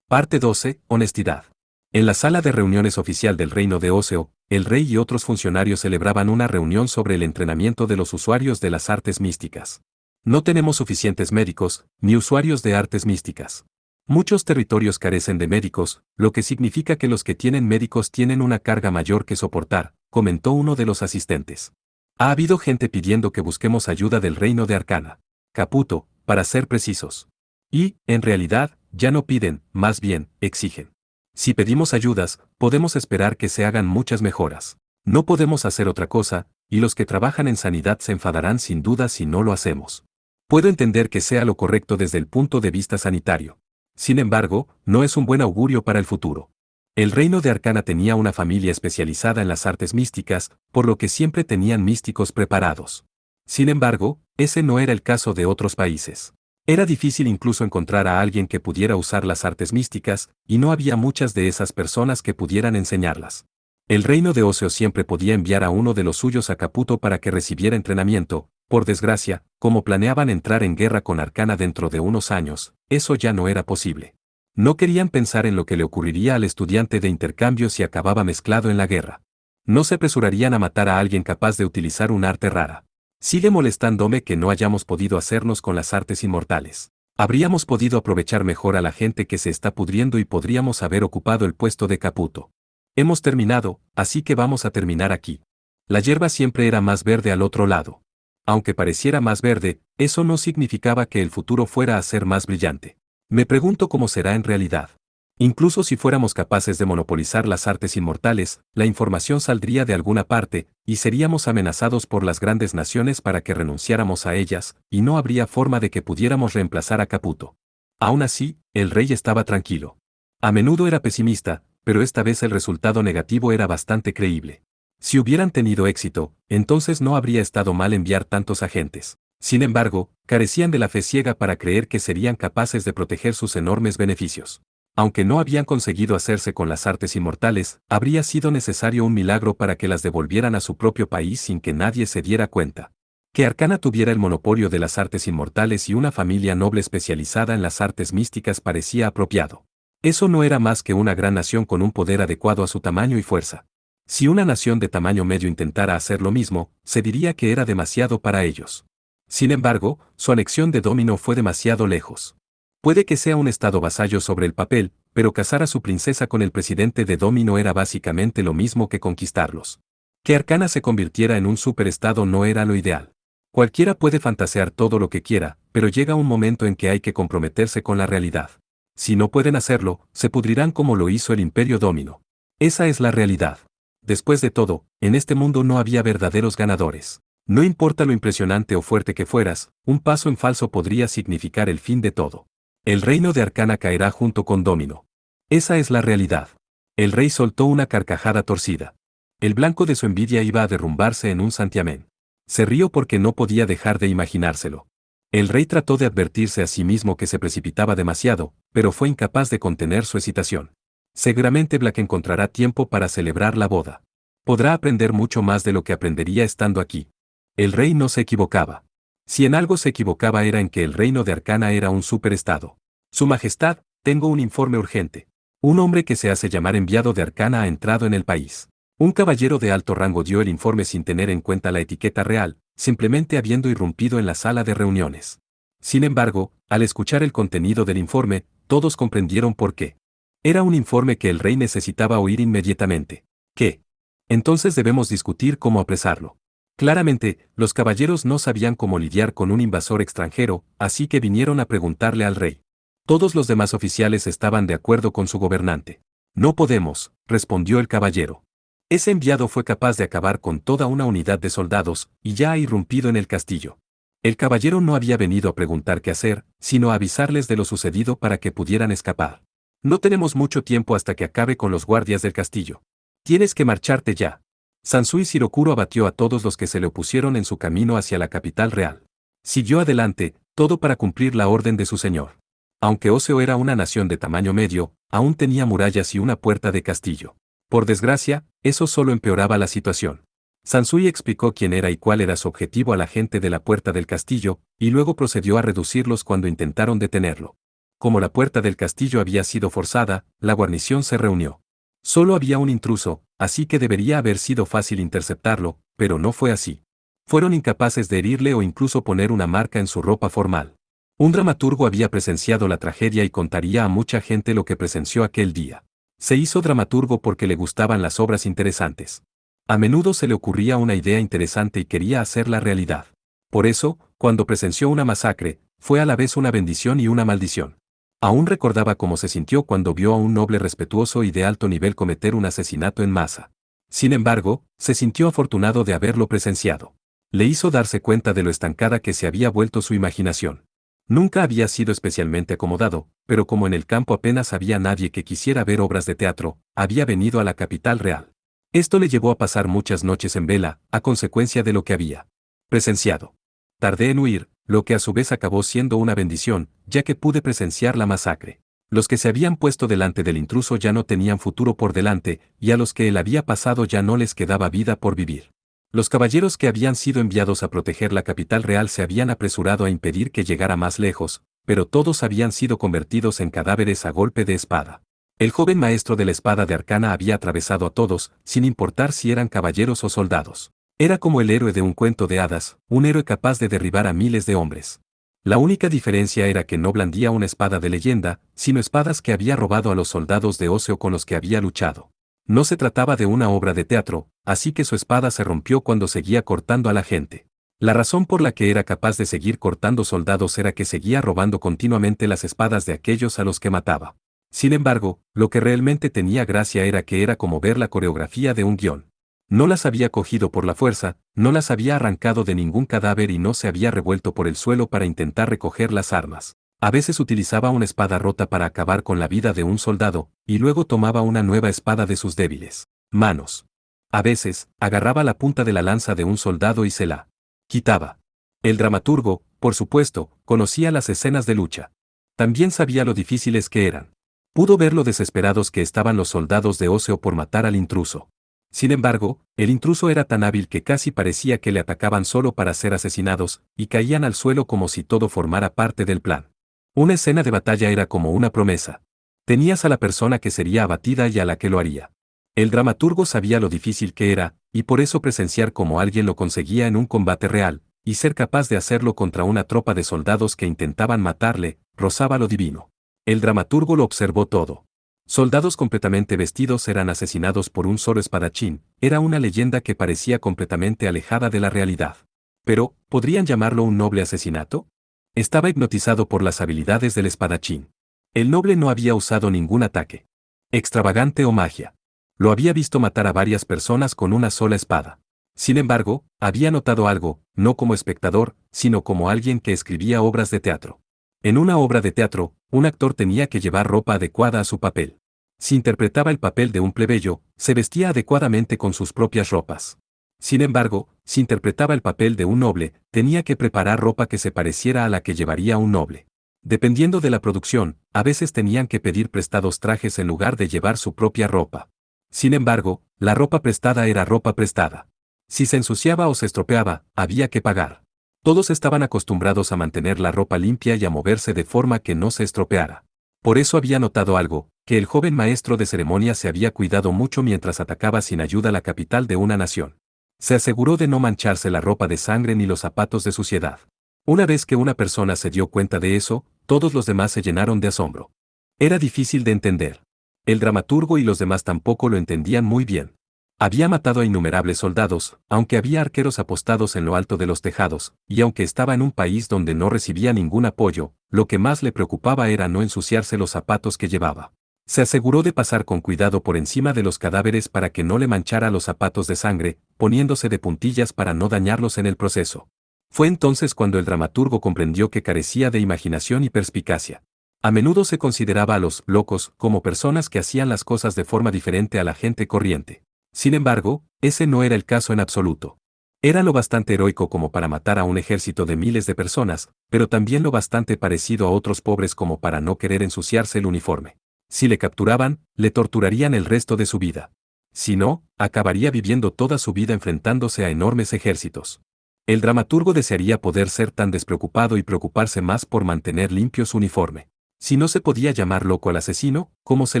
Parte 12. Honestidad. En la sala de reuniones oficial del Reino de Oseo, el rey y otros funcionarios celebraban una reunión sobre el entrenamiento de los usuarios de las artes místicas. No tenemos suficientes médicos, ni usuarios de artes místicas. Muchos territorios carecen de médicos, lo que significa que los que tienen médicos tienen una carga mayor que soportar, comentó uno de los asistentes. Ha habido gente pidiendo que busquemos ayuda del reino de Arcana. Caputo, para ser precisos. Y, en realidad, ya no piden, más bien, exigen. Si pedimos ayudas, podemos esperar que se hagan muchas mejoras. No podemos hacer otra cosa, y los que trabajan en sanidad se enfadarán sin duda si no lo hacemos. Puedo entender que sea lo correcto desde el punto de vista sanitario. Sin embargo, no es un buen augurio para el futuro. El reino de Arcana tenía una familia especializada en las artes místicas, por lo que siempre tenían místicos preparados. Sin embargo, ese no era el caso de otros países. Era difícil incluso encontrar a alguien que pudiera usar las artes místicas, y no había muchas de esas personas que pudieran enseñarlas. El reino de Oseo siempre podía enviar a uno de los suyos a Caputo para que recibiera entrenamiento. Por desgracia, como planeaban entrar en guerra con Arcana dentro de unos años, eso ya no era posible. No querían pensar en lo que le ocurriría al estudiante de intercambio si acababa mezclado en la guerra. No se apresurarían a matar a alguien capaz de utilizar un arte rara. Sigue molestándome que no hayamos podido hacernos con las artes inmortales. Habríamos podido aprovechar mejor a la gente que se está pudriendo y podríamos haber ocupado el puesto de Caputo. Hemos terminado, así que vamos a terminar aquí. La hierba siempre era más verde al otro lado. Aunque pareciera más verde, eso no significaba que el futuro fuera a ser más brillante. Me pregunto cómo será en realidad. Incluso si fuéramos capaces de monopolizar las artes inmortales, la información saldría de alguna parte, y seríamos amenazados por las grandes naciones para que renunciáramos a ellas, y no habría forma de que pudiéramos reemplazar a Caputo. Aún así, el rey estaba tranquilo. A menudo era pesimista, pero esta vez el resultado negativo era bastante creíble. Si hubieran tenido éxito, entonces no habría estado mal enviar tantos agentes. Sin embargo, carecían de la fe ciega para creer que serían capaces de proteger sus enormes beneficios. Aunque no habían conseguido hacerse con las artes inmortales, habría sido necesario un milagro para que las devolvieran a su propio país sin que nadie se diera cuenta. Que Arcana tuviera el monopolio de las artes inmortales y una familia noble especializada en las artes místicas parecía apropiado. Eso no era más que una gran nación con un poder adecuado a su tamaño y fuerza. Si una nación de tamaño medio intentara hacer lo mismo, se diría que era demasiado para ellos. Sin embargo, su anexión de Domino fue demasiado lejos. Puede que sea un estado vasallo sobre el papel, pero casar a su princesa con el presidente de Domino era básicamente lo mismo que conquistarlos. Que Arcana se convirtiera en un superestado no era lo ideal. Cualquiera puede fantasear todo lo que quiera, pero llega un momento en que hay que comprometerse con la realidad. Si no pueden hacerlo, se pudrirán como lo hizo el Imperio Domino. Esa es la realidad. Después de todo, en este mundo no había verdaderos ganadores. No importa lo impresionante o fuerte que fueras, un paso en falso podría significar el fin de todo. El reino de Arcana caerá junto con Domino. Esa es la realidad. El rey soltó una carcajada torcida. El blanco de su envidia iba a derrumbarse en un santiamén. Se rió porque no podía dejar de imaginárselo. El rey trató de advertirse a sí mismo que se precipitaba demasiado, pero fue incapaz de contener su excitación. Seguramente Black encontrará tiempo para celebrar la boda. Podrá aprender mucho más de lo que aprendería estando aquí. El rey no se equivocaba. Si en algo se equivocaba era en que el reino de Arcana era un superestado. Su Majestad, tengo un informe urgente. Un hombre que se hace llamar enviado de Arcana ha entrado en el país. Un caballero de alto rango dio el informe sin tener en cuenta la etiqueta real, simplemente habiendo irrumpido en la sala de reuniones. Sin embargo, al escuchar el contenido del informe, todos comprendieron por qué. Era un informe que el rey necesitaba oír inmediatamente. ¿Qué? Entonces debemos discutir cómo apresarlo. Claramente, los caballeros no sabían cómo lidiar con un invasor extranjero, así que vinieron a preguntarle al rey. Todos los demás oficiales estaban de acuerdo con su gobernante. No podemos, respondió el caballero. Ese enviado fue capaz de acabar con toda una unidad de soldados, y ya ha irrumpido en el castillo. El caballero no había venido a preguntar qué hacer, sino a avisarles de lo sucedido para que pudieran escapar. No tenemos mucho tiempo hasta que acabe con los guardias del castillo. Tienes que marcharte ya. Sansui Shirokuro abatió a todos los que se le opusieron en su camino hacia la capital real. Siguió adelante, todo para cumplir la orden de su señor. Aunque Oseo era una nación de tamaño medio, aún tenía murallas y una puerta de castillo. Por desgracia, eso solo empeoraba la situación. Sansui explicó quién era y cuál era su objetivo a la gente de la puerta del castillo, y luego procedió a reducirlos cuando intentaron detenerlo. Como la puerta del castillo había sido forzada, la guarnición se reunió. Solo había un intruso, así que debería haber sido fácil interceptarlo, pero no fue así. Fueron incapaces de herirle o incluso poner una marca en su ropa formal. Un dramaturgo había presenciado la tragedia y contaría a mucha gente lo que presenció aquel día. Se hizo dramaturgo porque le gustaban las obras interesantes. A menudo se le ocurría una idea interesante y quería hacerla realidad. Por eso, cuando presenció una masacre, fue a la vez una bendición y una maldición. Aún recordaba cómo se sintió cuando vio a un noble respetuoso y de alto nivel cometer un asesinato en masa. Sin embargo, se sintió afortunado de haberlo presenciado. Le hizo darse cuenta de lo estancada que se había vuelto su imaginación. Nunca había sido especialmente acomodado, pero como en el campo apenas había nadie que quisiera ver obras de teatro, había venido a la capital real. Esto le llevó a pasar muchas noches en vela, a consecuencia de lo que había presenciado. Tardé en huir, lo que a su vez acabó siendo una bendición, ya que pude presenciar la masacre. Los que se habían puesto delante del intruso ya no tenían futuro por delante, y a los que él había pasado ya no les quedaba vida por vivir. Los caballeros que habían sido enviados a proteger la capital real se habían apresurado a impedir que llegara más lejos, pero todos habían sido convertidos en cadáveres a golpe de espada. El joven maestro de la espada de Arcana había atravesado a todos, sin importar si eran caballeros o soldados. Era como el héroe de un cuento de hadas, un héroe capaz de derribar a miles de hombres. La única diferencia era que no blandía una espada de leyenda, sino espadas que había robado a los soldados de Oseo con los que había luchado. No se trataba de una obra de teatro, así que su espada se rompió cuando seguía cortando a la gente. La razón por la que era capaz de seguir cortando soldados era que seguía robando continuamente las espadas de aquellos a los que mataba. Sin embargo, lo que realmente tenía gracia era que era como ver la coreografía de un guión. No las había cogido por la fuerza, no las había arrancado de ningún cadáver y no se había revuelto por el suelo para intentar recoger las armas. A veces utilizaba una espada rota para acabar con la vida de un soldado, y luego tomaba una nueva espada de sus débiles manos. A veces, agarraba la punta de la lanza de un soldado y se la quitaba. El dramaturgo, por supuesto, conocía las escenas de lucha. También sabía lo difíciles que eran. Pudo ver lo desesperados que estaban los soldados de Oseo por matar al intruso. Sin embargo, el intruso era tan hábil que casi parecía que le atacaban solo para ser asesinados, y caían al suelo como si todo formara parte del plan. Una escena de batalla era como una promesa. Tenías a la persona que sería abatida y a la que lo haría. El dramaturgo sabía lo difícil que era, y por eso presenciar cómo alguien lo conseguía en un combate real, y ser capaz de hacerlo contra una tropa de soldados que intentaban matarle, rozaba lo divino. El dramaturgo lo observó todo. Soldados completamente vestidos eran asesinados por un solo espadachín, era una leyenda que parecía completamente alejada de la realidad. Pero, ¿podrían llamarlo un noble asesinato? Estaba hipnotizado por las habilidades del espadachín. El noble no había usado ningún ataque extravagante o magia. Lo había visto matar a varias personas con una sola espada. Sin embargo, había notado algo, no como espectador, sino como alguien que escribía obras de teatro. En una obra de teatro, un actor tenía que llevar ropa adecuada a su papel. Si interpretaba el papel de un plebeyo, se vestía adecuadamente con sus propias ropas. Sin embargo, si interpretaba el papel de un noble, tenía que preparar ropa que se pareciera a la que llevaría un noble. Dependiendo de la producción, a veces tenían que pedir prestados trajes en lugar de llevar su propia ropa. Sin embargo, la ropa prestada era ropa prestada. Si se ensuciaba o se estropeaba, había que pagar. Todos estaban acostumbrados a mantener la ropa limpia y a moverse de forma que no se estropeara. Por eso había notado algo, que el joven maestro de ceremonias se había cuidado mucho mientras atacaba sin ayuda la capital de una nación. Se aseguró de no mancharse la ropa de sangre ni los zapatos de suciedad. Una vez que una persona se dio cuenta de eso, todos los demás se llenaron de asombro. Era difícil de entender. El dramaturgo y los demás tampoco lo entendían muy bien. Había matado a innumerables soldados, aunque había arqueros apostados en lo alto de los tejados, y aunque estaba en un país donde no recibía ningún apoyo, lo que más le preocupaba era no ensuciarse los zapatos que llevaba. Se aseguró de pasar con cuidado por encima de los cadáveres para que no le manchara los zapatos de sangre, poniéndose de puntillas para no dañarlos en el proceso. Fue entonces cuando el dramaturgo comprendió que carecía de imaginación y perspicacia. A menudo se consideraba a los locos como personas que hacían las cosas de forma diferente a la gente corriente. Sin embargo, ese no era el caso en absoluto. Era lo bastante heroico como para matar a un ejército de miles de personas, pero también lo bastante parecido a otros pobres como para no querer ensuciarse el uniforme. Si le capturaban, le torturarían el resto de su vida. Si no, acabaría viviendo toda su vida enfrentándose a enormes ejércitos. El dramaturgo desearía poder ser tan despreocupado y preocuparse más por mantener limpio su uniforme. Si no se podía llamar loco al asesino, ¿cómo se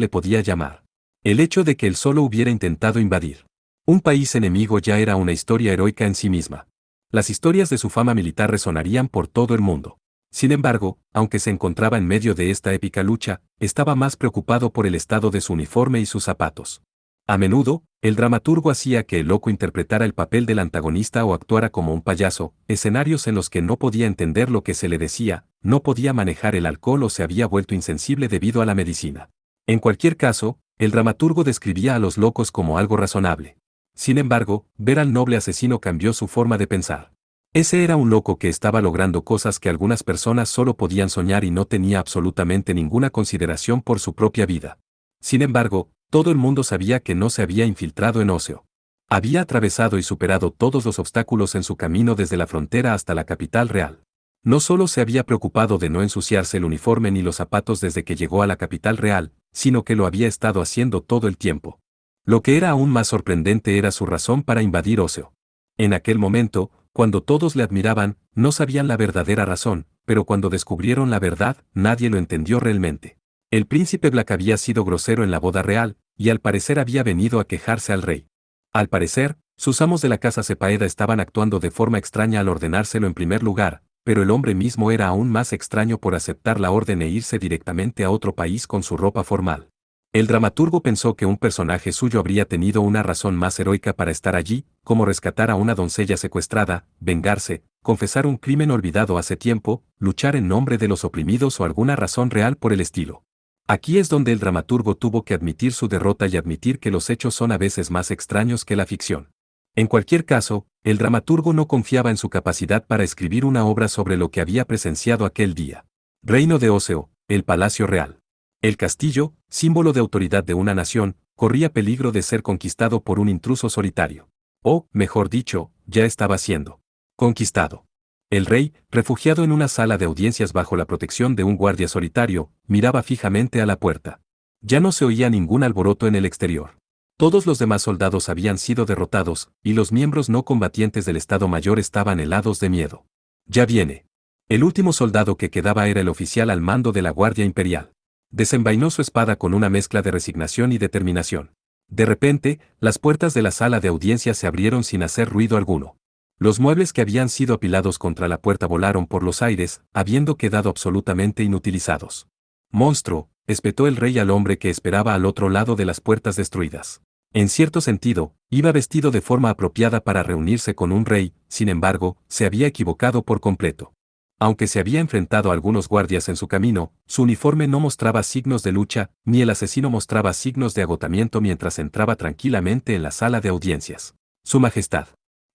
le podía llamar? El hecho de que él solo hubiera intentado invadir un país enemigo ya era una historia heroica en sí misma. Las historias de su fama militar resonarían por todo el mundo. Sin embargo, aunque se encontraba en medio de esta épica lucha, estaba más preocupado por el estado de su uniforme y sus zapatos. A menudo, el dramaturgo hacía que el loco interpretara el papel del antagonista o actuara como un payaso, escenarios en los que no podía entender lo que se le decía, no podía manejar el alcohol o se había vuelto insensible debido a la medicina. En cualquier caso, el dramaturgo describía a los locos como algo razonable. Sin embargo, ver al noble asesino cambió su forma de pensar. Ese era un loco que estaba logrando cosas que algunas personas solo podían soñar y no tenía absolutamente ninguna consideración por su propia vida. Sin embargo, todo el mundo sabía que no se había infiltrado en Oseo. Había atravesado y superado todos los obstáculos en su camino desde la frontera hasta la capital real. No solo se había preocupado de no ensuciarse el uniforme ni los zapatos desde que llegó a la capital real, sino que lo había estado haciendo todo el tiempo. Lo que era aún más sorprendente era su razón para invadir Oseo. En aquel momento, cuando todos le admiraban, no sabían la verdadera razón, pero cuando descubrieron la verdad, nadie lo entendió realmente. El príncipe Black había sido grosero en la boda real, y al parecer había venido a quejarse al rey. Al parecer, sus amos de la casa Sepaeda estaban actuando de forma extraña al ordenárselo en primer lugar, pero el hombre mismo era aún más extraño por aceptar la orden e irse directamente a otro país con su ropa formal. El dramaturgo pensó que un personaje suyo habría tenido una razón más heroica para estar allí, como rescatar a una doncella secuestrada, vengarse, confesar un crimen olvidado hace tiempo, luchar en nombre de los oprimidos o alguna razón real por el estilo. Aquí es donde el dramaturgo tuvo que admitir su derrota y admitir que los hechos son a veces más extraños que la ficción. En cualquier caso, el dramaturgo no confiaba en su capacidad para escribir una obra sobre lo que había presenciado aquel día. Reino de Oseo, el Palacio Real. El castillo, símbolo de autoridad de una nación, corría peligro de ser conquistado por un intruso solitario. O, mejor dicho, ya estaba siendo conquistado. El rey, refugiado en una sala de audiencias bajo la protección de un guardia solitario, miraba fijamente a la puerta. Ya no se oía ningún alboroto en el exterior. Todos los demás soldados habían sido derrotados, y los miembros no combatientes del Estado Mayor estaban helados de miedo. Ya viene. El último soldado que quedaba era el oficial al mando de la Guardia Imperial. Desenvainó su espada con una mezcla de resignación y determinación. De repente, las puertas de la sala de audiencias se abrieron sin hacer ruido alguno. Los muebles que habían sido apilados contra la puerta volaron por los aires, habiendo quedado absolutamente inutilizados. Monstruo, espetó el rey al hombre que esperaba al otro lado de las puertas destruidas. En cierto sentido, iba vestido de forma apropiada para reunirse con un rey, sin embargo, se había equivocado por completo. Aunque se había enfrentado a algunos guardias en su camino, su uniforme no mostraba signos de lucha, ni el asesino mostraba signos de agotamiento mientras entraba tranquilamente en la sala de audiencias. Su Majestad.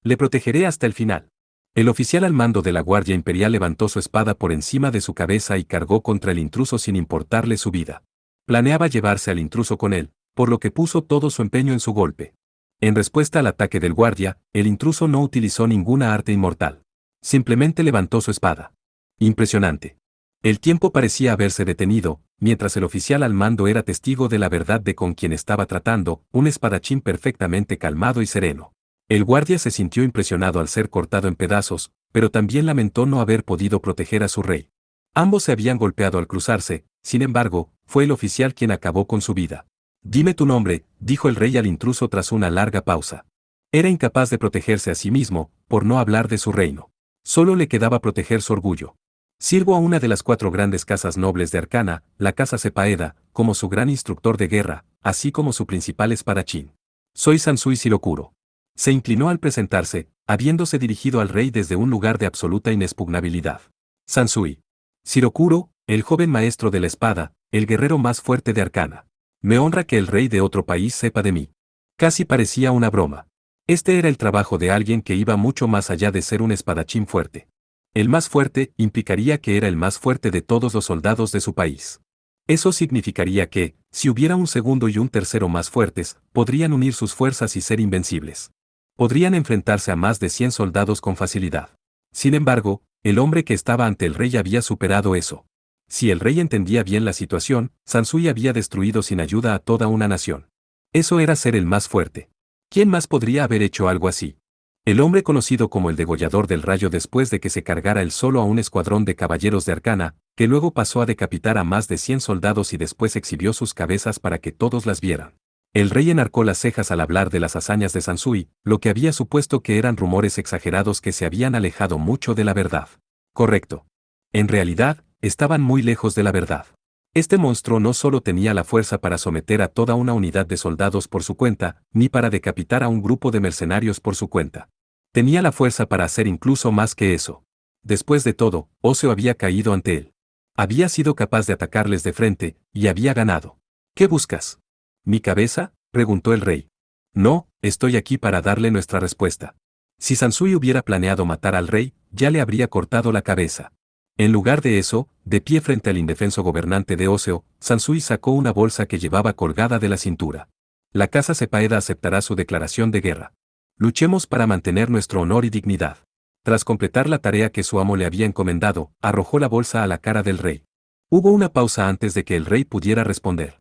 Le protegeré hasta el final. El oficial al mando de la Guardia Imperial levantó su espada por encima de su cabeza y cargó contra el intruso sin importarle su vida. Planeaba llevarse al intruso con él, por lo que puso todo su empeño en su golpe. En respuesta al ataque del guardia, el intruso no utilizó ninguna arte inmortal. Simplemente levantó su espada. Impresionante. El tiempo parecía haberse detenido, mientras el oficial al mando era testigo de la verdad de con quien estaba tratando, un espadachín perfectamente calmado y sereno. El guardia se sintió impresionado al ser cortado en pedazos, pero también lamentó no haber podido proteger a su rey. Ambos se habían golpeado al cruzarse, sin embargo, fue el oficial quien acabó con su vida. Dime tu nombre, dijo el rey al intruso tras una larga pausa. Era incapaz de protegerse a sí mismo, por no hablar de su reino. Solo le quedaba proteger su orgullo. Sirvo a una de las 4 grandes casas nobles de Arcana, la casa Sepaeda, como su gran instructor de guerra, así como su principal espadachín. Soy Sansui Shirokuro. Se inclinó al presentarse, habiéndose dirigido al rey desde un lugar de absoluta inexpugnabilidad. Sansui Shirokuro, el joven maestro de la espada, el guerrero más fuerte de Arcana. Me honra que el rey de otro país sepa de mí. Casi parecía una broma. Este era el trabajo de alguien que iba mucho más allá de ser un espadachín fuerte. El más fuerte implicaría que era el más fuerte de todos los soldados de su país. Eso significaría que, si hubiera un segundo y un tercero más fuertes, podrían unir sus fuerzas y ser invencibles. Podrían enfrentarse a más de 100 soldados con facilidad. Sin embargo, el hombre que estaba ante el rey había superado eso. Si el rey entendía bien la situación, Sansui había destruido sin ayuda a toda una nación. Eso era ser el más fuerte. ¿Quién más podría haber hecho algo así? El hombre conocido como el degollador del rayo después de que se cargara él solo a un escuadrón de caballeros de Arcana, que luego pasó a decapitar a más de 100 soldados y después exhibió sus cabezas para que todos las vieran. El rey enarcó las cejas al hablar de las hazañas de Sansui, lo que había supuesto que eran rumores exagerados que se habían alejado mucho de la verdad. Correcto. En realidad, estaban muy lejos de la verdad. Este monstruo no solo tenía la fuerza para someter a toda una unidad de soldados por su cuenta, ni para decapitar a un grupo de mercenarios por su cuenta. Tenía la fuerza para hacer incluso más que eso. Después de todo, Oseo había caído ante él. Había sido capaz de atacarles de frente, y había ganado. ¿Qué buscas? ¿Mi cabeza?, preguntó el rey. No, estoy aquí para darle nuestra respuesta. Si Sansui hubiera planeado matar al rey, ya le habría cortado la cabeza. En lugar de eso, de pie frente al indefenso gobernante de Oseo, Sansui sacó una bolsa que llevaba colgada de la cintura. La casa Sepaeda aceptará su declaración de guerra. Luchemos para mantener nuestro honor y dignidad. Tras completar la tarea que su amo le había encomendado, arrojó la bolsa a la cara del rey. Hubo una pausa antes de que el rey pudiera responder.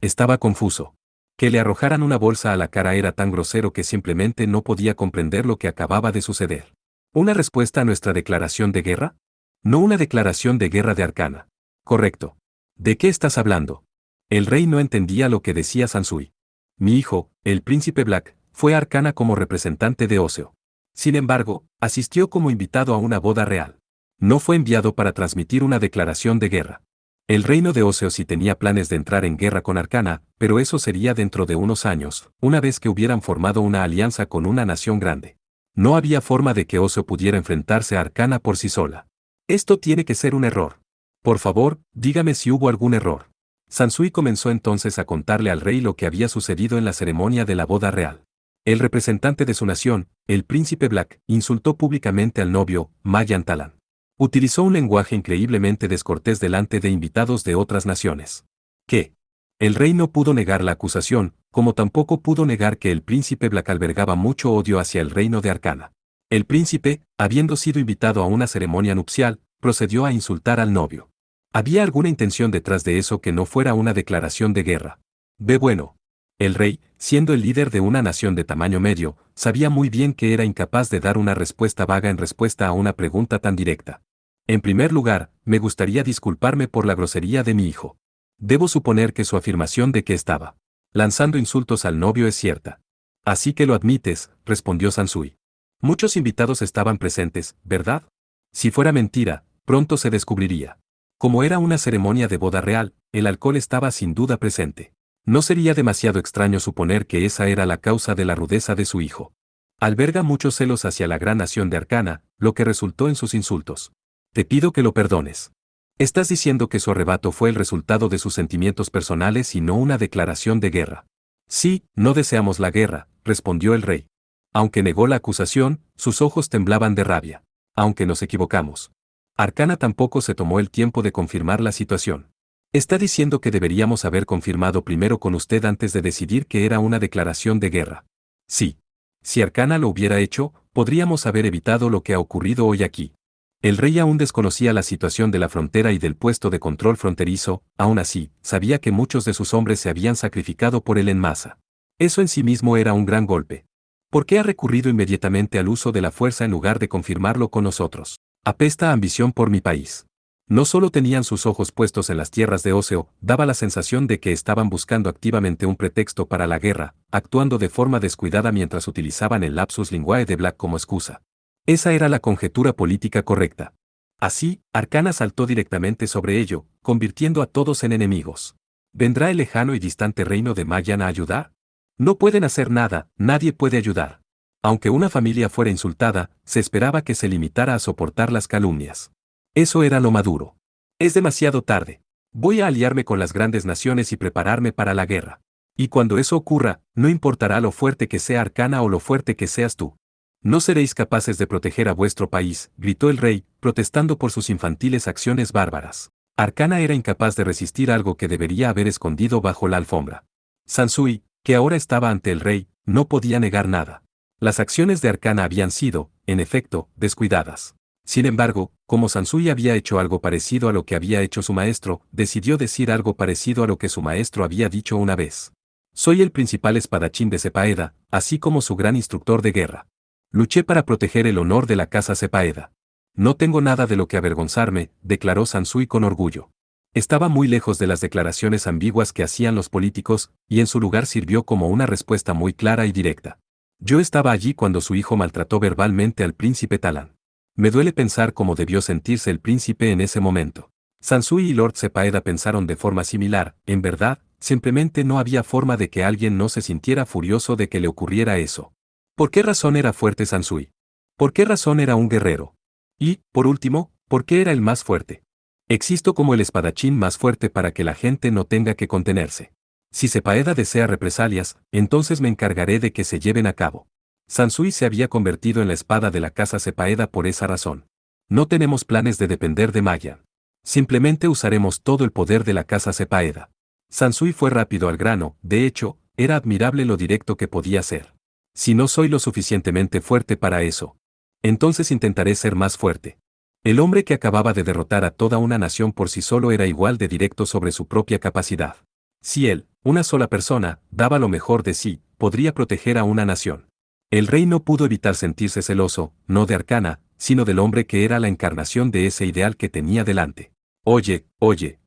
Estaba confuso. Que le arrojaran una bolsa a la cara era tan grosero que simplemente no podía comprender lo que acababa de suceder. ¿Una respuesta a nuestra declaración de guerra? No una declaración de guerra de Arcana. Correcto. ¿De qué estás hablando? El rey no entendía lo que decía Sansui. Mi hijo, el príncipe Black, fue a Arcana como representante de Oseo. Sin embargo, asistió como invitado a una boda real. No fue enviado para transmitir una declaración de guerra. El reino de Oseo sí tenía planes de entrar en guerra con Arcana, pero eso sería dentro de unos años, una vez que hubieran formado una alianza con una nación grande. No había forma de que Oseo pudiera enfrentarse a Arcana por sí sola. Esto tiene que ser un error. Por favor, dígame si hubo algún error. Sansui comenzó entonces a contarle al rey lo que había sucedido en la ceremonia de la boda real. El representante de su nación, el príncipe Black, insultó públicamente al novio, Mayan Talan. Utilizó un lenguaje increíblemente descortés delante de invitados de otras naciones. ¿Qué? El rey no pudo negar la acusación, como tampoco pudo negar que el príncipe Black albergaba mucho odio hacia el reino de Arcana. El príncipe, habiendo sido invitado a una ceremonia nupcial, procedió a insultar al novio. ¿Había alguna intención detrás de eso que no fuera una declaración de guerra? Bueno. El rey, siendo el líder de una nación de tamaño medio, sabía muy bien que era incapaz de dar una respuesta vaga en respuesta a una pregunta tan directa. En primer lugar, me gustaría disculparme por la grosería de mi hijo. Debo suponer que su afirmación de que estaba lanzando insultos al novio es cierta. Así que lo admites, respondió Sansui. Muchos invitados estaban presentes, ¿verdad? Si fuera mentira, pronto se descubriría. Como era una ceremonia de boda real, el alcohol estaba sin duda presente. No sería demasiado extraño suponer que esa era la causa de la rudeza de su hijo. Alberga muchos celos hacia la gran nación de Arcana, lo que resultó en sus insultos. Te pido que lo perdones. Estás diciendo que su arrebato fue el resultado de sus sentimientos personales y no una declaración de guerra. Sí, no deseamos la guerra, respondió el rey. Aunque negó la acusación, sus ojos temblaban de rabia. Aunque nos equivocamos. Arcana tampoco se tomó el tiempo de confirmar la situación. Está diciendo que deberíamos haber confirmado primero con usted antes de decidir que era una declaración de guerra. Sí. Si Arcana lo hubiera hecho, podríamos haber evitado lo que ha ocurrido hoy aquí. El rey aún desconocía la situación de la frontera y del puesto de control fronterizo, aún así, sabía que muchos de sus hombres se habían sacrificado por él en masa. Eso en sí mismo era un gran golpe. ¿Por qué ha recurrido inmediatamente al uso de la fuerza en lugar de confirmarlo con nosotros? Apesta a ambición por mi país. No solo tenían sus ojos puestos en las tierras de Oseo, daba la sensación de que estaban buscando activamente un pretexto para la guerra, actuando de forma descuidada mientras utilizaban el lapsus linguae de Black como excusa. Esa era la conjetura política correcta. Así, Arcana saltó directamente sobre ello, convirtiendo a todos en enemigos. ¿Vendrá el lejano y distante reino de Mayan a ayudar? No pueden hacer nada, nadie puede ayudar. Aunque una familia fuera insultada, se esperaba que se limitara a soportar las calumnias. Eso era lo maduro. Es demasiado tarde. Voy a aliarme con las grandes naciones y prepararme para la guerra. Y cuando eso ocurra, no importará lo fuerte que sea Arcana o lo fuerte que seas tú. No seréis capaces de proteger a vuestro país, gritó el rey, protestando por sus infantiles acciones bárbaras. Arcana era incapaz de resistir algo que debería haber escondido bajo la alfombra. Sansui, que ahora estaba ante el rey, no podía negar nada. Las acciones de Arcana habían sido, en efecto, descuidadas. Sin embargo, como Sansui había hecho algo parecido a lo que había hecho su maestro, decidió decir algo parecido a lo que su maestro había dicho una vez. Soy el principal espadachín de Sepaeda, así como su gran instructor de guerra. Luché para proteger el honor de la casa Sepaeda. No tengo nada de lo que avergonzarme, declaró Sansui con orgullo. Estaba muy lejos de las declaraciones ambiguas que hacían los políticos, y en su lugar sirvió como una respuesta muy clara y directa. Yo estaba allí cuando su hijo maltrató verbalmente al príncipe Talán. Me duele pensar cómo debió sentirse el príncipe en ese momento. Sansui y Lord Sepaeda pensaron de forma similar, en verdad, simplemente no había forma de que alguien no se sintiera furioso de que le ocurriera eso. ¿Por qué razón era fuerte Sansui? ¿Por qué razón era un guerrero? Y, por último, ¿por qué era el más fuerte? Existo como el espadachín más fuerte para que la gente no tenga que contenerse. Si Sepaeda desea represalias, entonces me encargaré de que se lleven a cabo. Sansui se había convertido en la espada de la casa Sepaeda por esa razón. No tenemos planes de depender de Mayan. Simplemente usaremos todo el poder de la casa Sepaeda. Sansui fue rápido al grano, de hecho, era admirable lo directo que podía ser. Si no soy lo suficientemente fuerte para eso, entonces intentaré ser más fuerte. El hombre que acababa de derrotar a toda una nación por sí solo era igual de directo sobre su propia capacidad. Si él, una sola persona, daba lo mejor de sí, podría proteger a una nación. El rey no pudo evitar sentirse celoso, no de Arcana, sino del hombre que era la encarnación de ese ideal que tenía delante. Oye,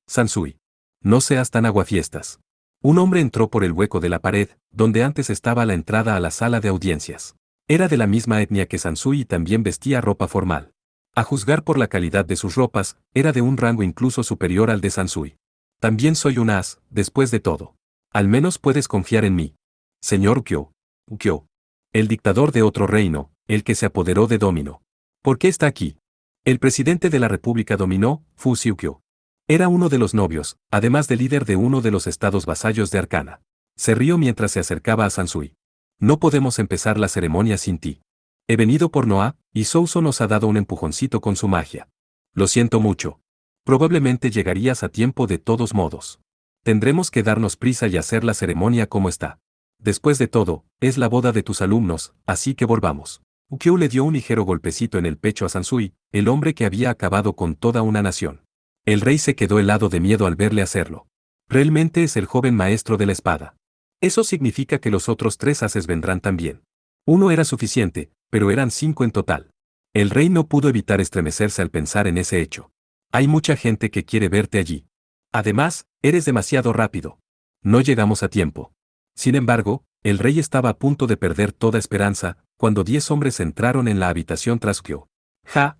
Sansui. No seas tan aguafiestas. Un hombre entró por el hueco de la pared, donde antes estaba la entrada a la sala de audiencias. Era de la misma etnia que Sansui y también vestía ropa formal. A juzgar por la calidad de sus ropas, era de un rango incluso superior al de Sansui. También soy un as, después de todo. Al menos puedes confiar en mí. Señor Ukyo. Ukyo. El dictador de otro reino, el que se apoderó de Domino. ¿Por qué está aquí? El presidente de la República Dominó, Fusi Ukyo. Era uno de los novios, además de líder de uno de los estados vasallos de Arcana. Se rió mientras se acercaba a Sansui. No podemos empezar la ceremonia sin ti. He venido por Noah, y Souso nos ha dado un empujoncito con su magia. Lo siento mucho. Probablemente llegarías a tiempo de todos modos. Tendremos que darnos prisa y hacer la ceremonia como está. Después de todo, es la boda de tus alumnos, así que volvamos. Ukyo le dio un ligero golpecito en el pecho a Sansui, el hombre que había acabado con toda una nación. El rey se quedó helado de miedo al verle hacerlo. Realmente es el joven maestro de la espada. Eso significa que los otros 3 haces vendrán también. Uno era suficiente, pero eran 5 en total. El rey no pudo evitar estremecerse al pensar en ese hecho. Hay mucha gente que quiere verte allí. Además, eres demasiado rápido. No llegamos a tiempo. Sin embargo, el rey estaba a punto de perder toda esperanza, cuando 10 hombres entraron en la habitación tras Ukyo. Ja.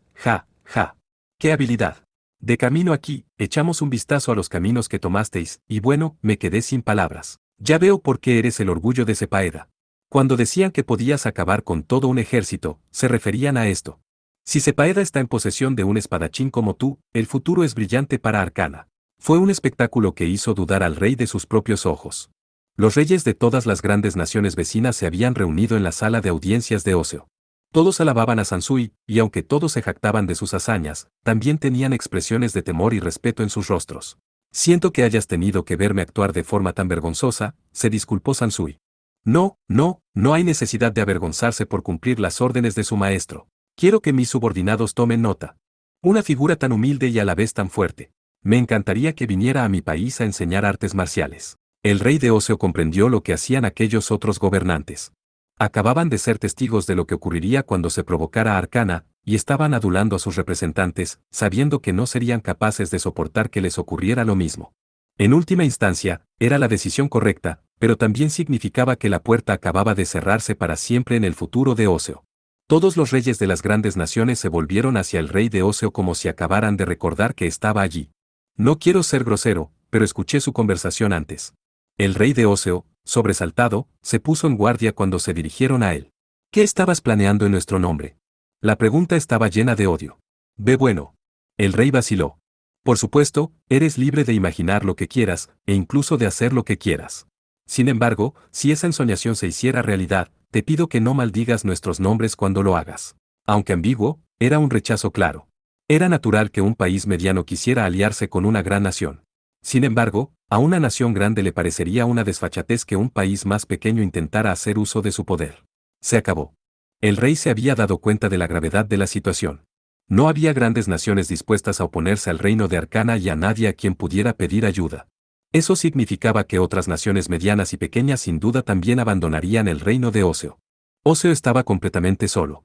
¡Qué habilidad! De camino aquí, echamos un vistazo a los caminos que tomasteis, y bueno, me quedé sin palabras. Ya veo por qué eres el orgullo de Sepaeda. Cuando decían que podías acabar con todo un ejército, se referían a esto. Si Sepaeda está en posesión de un espadachín como tú, el futuro es brillante para Arcana. Fue un espectáculo que hizo dudar al rey de sus propios ojos. Los reyes de todas las grandes naciones vecinas se habían reunido en la sala de audiencias de Oseo. Todos alababan a Sansui, y aunque todos se jactaban de sus hazañas, también tenían expresiones de temor y respeto en sus rostros. Siento que hayas tenido que verme actuar de forma tan vergonzosa, se disculpó Sansui. No hay necesidad de avergonzarse por cumplir las órdenes de su maestro. Quiero que mis subordinados tomen nota. Una figura tan humilde y a la vez tan fuerte. Me encantaría que viniera a mi país a enseñar artes marciales. El rey de Oseo comprendió lo que hacían aquellos otros gobernantes. Acababan de ser testigos de lo que ocurriría cuando se provocara a Arcana, y estaban adulando a sus representantes, sabiendo que no serían capaces de soportar que les ocurriera lo mismo. En última instancia, era la decisión correcta, pero también significaba que la puerta acababa de cerrarse para siempre en el futuro de Oseo. Todos los reyes de las grandes naciones se volvieron hacia el rey de Oseo como si acabaran de recordar que estaba allí. No quiero ser grosero, pero escuché su conversación antes. El rey de Oseo, sobresaltado, se puso en guardia cuando se dirigieron a él. ¿Qué estabas planeando en nuestro nombre? La pregunta estaba llena de odio. Bueno. El rey vaciló. Por supuesto, eres libre de imaginar lo que quieras, e incluso de hacer lo que quieras. Sin embargo, si esa ensoñación se hiciera realidad, te pido que no maldigas nuestros nombres cuando lo hagas. Aunque ambiguo, era un rechazo claro. Era natural que un país mediano quisiera aliarse con una gran nación. Sin embargo, a una nación grande le parecería una desfachatez que un país más pequeño intentara hacer uso de su poder. Se acabó. El rey se había dado cuenta de la gravedad de la situación. No había grandes naciones dispuestas a oponerse al reino de Arcana y a nadie a quien pudiera pedir ayuda. Eso significaba que otras naciones medianas y pequeñas sin duda también abandonarían el reino de Oseo. Oseo estaba completamente solo.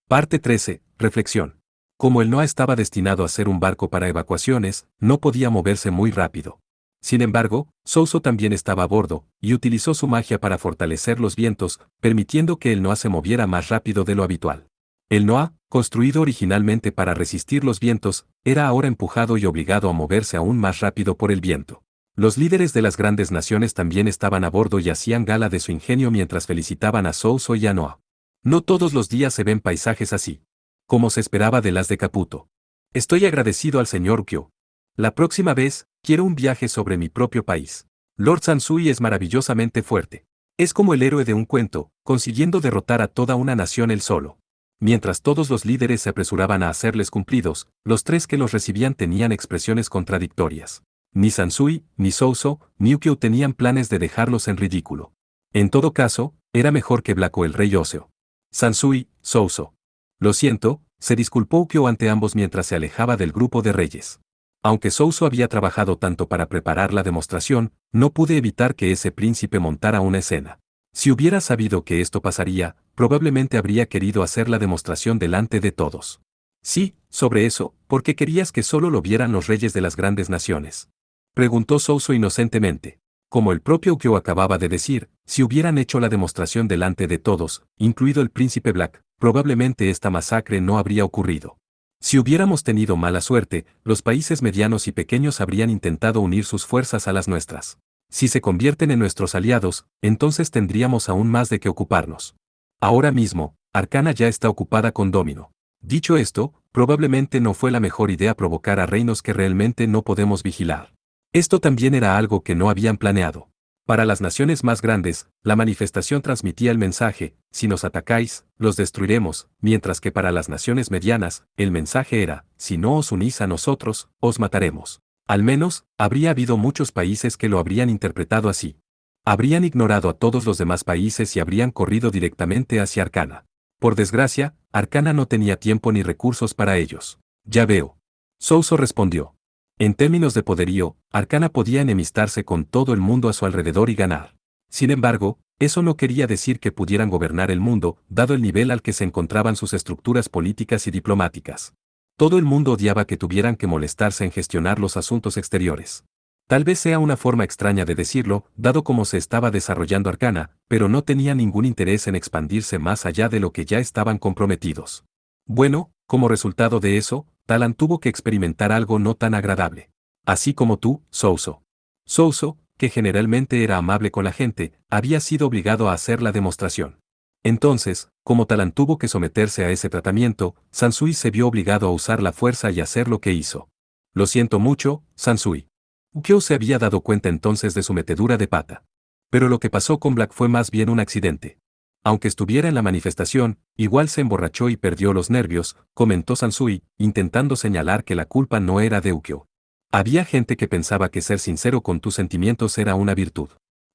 Parte 13. Reflexión. Como el Noa estaba destinado a ser un barco para evacuaciones, no podía moverse muy rápido. Sin embargo, Souso también estaba a bordo, y utilizó su magia para fortalecer los vientos, permitiendo que el Noa se moviera más rápido de lo habitual. El Noa, construido originalmente para resistir los vientos, era ahora empujado y obligado a moverse aún más rápido por el viento. Los líderes de las grandes naciones también estaban a bordo y hacían gala de su ingenio mientras felicitaban a Souso y a Noa. No todos los días se ven paisajes así. Como se esperaba de las de Caputo. Estoy agradecido al señor Ukyo. La próxima vez, quiero un viaje sobre mi propio país. Lord Sansui es maravillosamente fuerte. Es como el héroe de un cuento, consiguiendo derrotar a toda una nación él solo. Mientras todos los líderes se apresuraban a hacerles cumplidos, los tres que los recibían tenían expresiones contradictorias. Ni Sansui, ni Souso, ni Ukyo tenían planes de dejarlos en ridículo. En todo caso, era mejor que Black o el rey Oseo. Sansui, Souso. Lo siento, se disculpó Ukyo ante ambos mientras se alejaba del grupo de reyes. Aunque Souso había trabajado tanto para preparar la demostración, no pude evitar que ese príncipe montara una escena. Si hubiera sabido que esto pasaría, probablemente habría querido hacer la demostración delante de todos. Sí, sobre eso, porque querías que solo lo vieran los reyes de las grandes naciones. Preguntó Souso inocentemente. Como el propio Ukyo acababa de decir, si hubieran hecho la demostración delante de todos, incluido el príncipe Black, probablemente esta masacre no habría ocurrido. Si hubiéramos tenido mala suerte, los países medianos y pequeños habrían intentado unir sus fuerzas a las nuestras. Si se convierten en nuestros aliados, entonces tendríamos aún más de qué ocuparnos. Ahora mismo, Arcana ya está ocupada con Domino. Dicho esto, probablemente no fue la mejor idea provocar a reinos que realmente no podemos vigilar. Esto también era algo que no habían planeado. Para las naciones más grandes, la manifestación transmitía el mensaje, si nos atacáis, los destruiremos, mientras que para las naciones medianas, el mensaje era, si no os unís a nosotros, os mataremos. Al menos, habría habido muchos países que lo habrían interpretado así. Habrían ignorado a todos los demás países y habrían corrido directamente hacia Arcana. Por desgracia, Arcana no tenía tiempo ni recursos para ellos. Ya veo. Souso respondió. En términos de poderío, Arcana podía enemistarse con todo el mundo a su alrededor y ganar. Sin embargo, eso no quería decir que pudieran gobernar el mundo, dado el nivel al que se encontraban sus estructuras políticas y diplomáticas. Todo el mundo odiaba que tuvieran que molestarse en gestionar los asuntos exteriores. Tal vez sea una forma extraña de decirlo, dado cómo se estaba desarrollando Arcana, pero no tenía ningún interés en expandirse más allá de lo que ya estaban comprometidos. Bueno, como resultado de eso, Talan tuvo que experimentar algo no tan agradable. Así como tú, Souso. Souso, que generalmente era amable con la gente, había sido obligado a hacer la demostración. Entonces, como Talan tuvo que someterse a ese tratamiento, Sansui se vio obligado a usar la fuerza y hacer lo que hizo. Lo siento mucho, Sansui. Ukyo se había dado cuenta entonces de su metedura de pata. Pero lo que pasó con Black fue más bien un accidente. Aunque estuviera en la manifestación, igual se emborrachó y perdió los nervios, comentó Sansui, intentando señalar que la culpa no era de Ukyo. Había gente que pensaba que ser sincero con tus sentimientos era una virtud.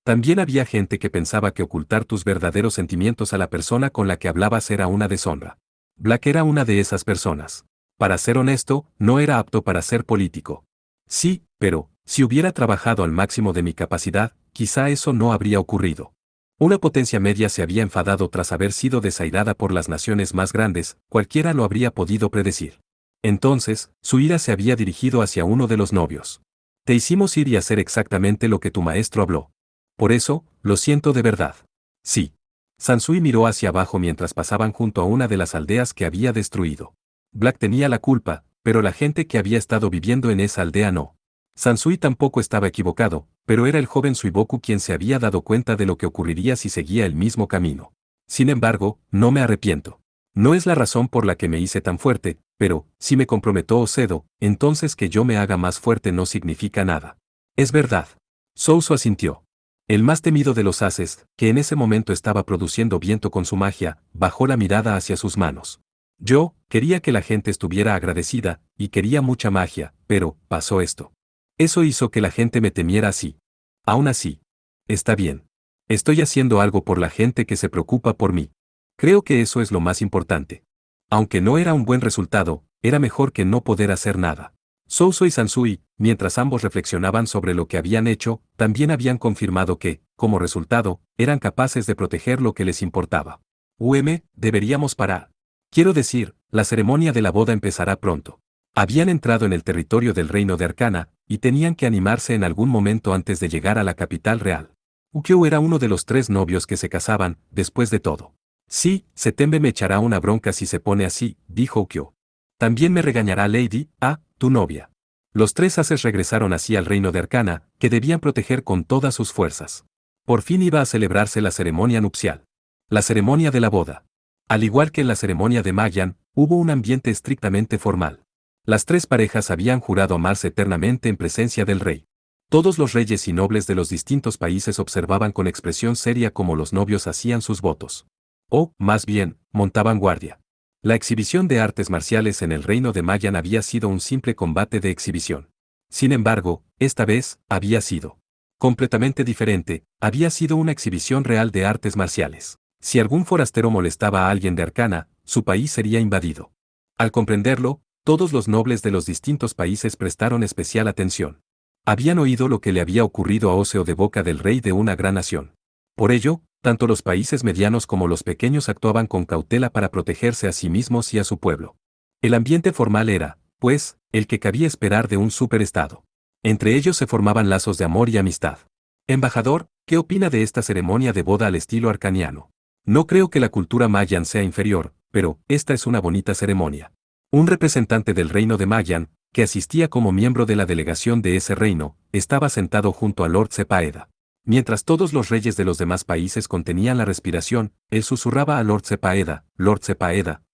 También había gente que pensaba que ocultar tus verdaderos sentimientos a la persona con la que hablabas era una deshonra. Black era una de esas personas. Para ser honesto, no era apto para ser político. Sí, pero, si hubiera trabajado al máximo de mi capacidad, quizá eso no habría ocurrido. Una potencia media se había enfadado tras haber sido desairada por las naciones más grandes, cualquiera lo habría podido predecir. Entonces, su ira se había dirigido hacia uno de los novios. Te hicimos ir y hacer exactamente lo que tu maestro habló. Por eso, lo siento de verdad. Sí. Sansui miró hacia abajo mientras pasaban junto a una de las aldeas que había destruido. Black tenía la culpa, pero la gente que había estado viviendo en esa aldea no. Sansui tampoco estaba equivocado, pero era el joven Suiboku quien se había dado cuenta de lo que ocurriría si seguía el mismo camino. Sin embargo, no me arrepiento. No es la razón por la que me hice tan fuerte, pero, si me comprometo o cedo, entonces que yo me haga más fuerte no significa nada. Es verdad. Souso asintió. El más temido de los haces, que en ese momento estaba produciendo viento con su magia, bajó la mirada hacia sus manos. Yo, quería que la gente estuviera agradecida, y quería mucha magia, pero, pasó esto. Eso hizo que la gente me temiera así. Aún así. Está bien. Estoy haciendo algo por la gente que se preocupa por mí. Creo que eso es lo más importante. Aunque no era un buen resultado, era mejor que no poder hacer nada. Souso y Sansui, mientras ambos reflexionaban sobre lo que habían hecho, también habían confirmado que, como resultado, eran capaces de proteger lo que les importaba. Deberíamos parar. Quiero decir, la ceremonia de la boda empezará pronto. Habían entrado en el territorio del reino de Arcana, y tenían que animarse en algún momento antes de llegar a la capital real. Ukyo era uno de los 3 novios que se casaban, después de todo. Sí, Setembe me echará una bronca si se pone así, dijo Ukyo. También me regañará Lady, tu novia. Los 3 haces regresaron así al reino de Arcana, que debían proteger con todas sus fuerzas. Por fin iba a celebrarse la ceremonia nupcial. La ceremonia de la boda. Al igual que en la ceremonia de Magyan, hubo un ambiente estrictamente formal. Las 3 parejas habían jurado amarse eternamente en presencia del rey. Todos los reyes y nobles de los distintos países observaban con expresión seria cómo los novios hacían sus votos. O, más bien, montaban guardia. La exhibición de artes marciales en el reino de Magyan había sido un simple combate de exhibición. Sin embargo, esta vez, había sido completamente diferente, había sido una exhibición real de artes marciales. Si algún forastero molestaba a alguien de Arcana, su país sería invadido. Al comprenderlo, todos los nobles de los distintos países prestaron especial atención. Habían oído lo que le había ocurrido a Oseo de boca del rey de una gran nación. Por ello, tanto los países medianos como los pequeños actuaban con cautela para protegerse a sí mismos y a su pueblo. El ambiente formal era, pues, el que cabía esperar de un superestado. Entre ellos se formaban lazos de amor y amistad. Embajador, ¿qué opina de esta ceremonia de boda al estilo arcaniano? No creo que la cultura Mayan sea inferior, pero esta es una bonita ceremonia. Un representante del reino de Magyan, que asistía como miembro de la delegación de ese reino, estaba sentado junto a Lord Sepaeda. Mientras todos los reyes de los demás países contenían la respiración, él susurraba a Lord Sepaeda,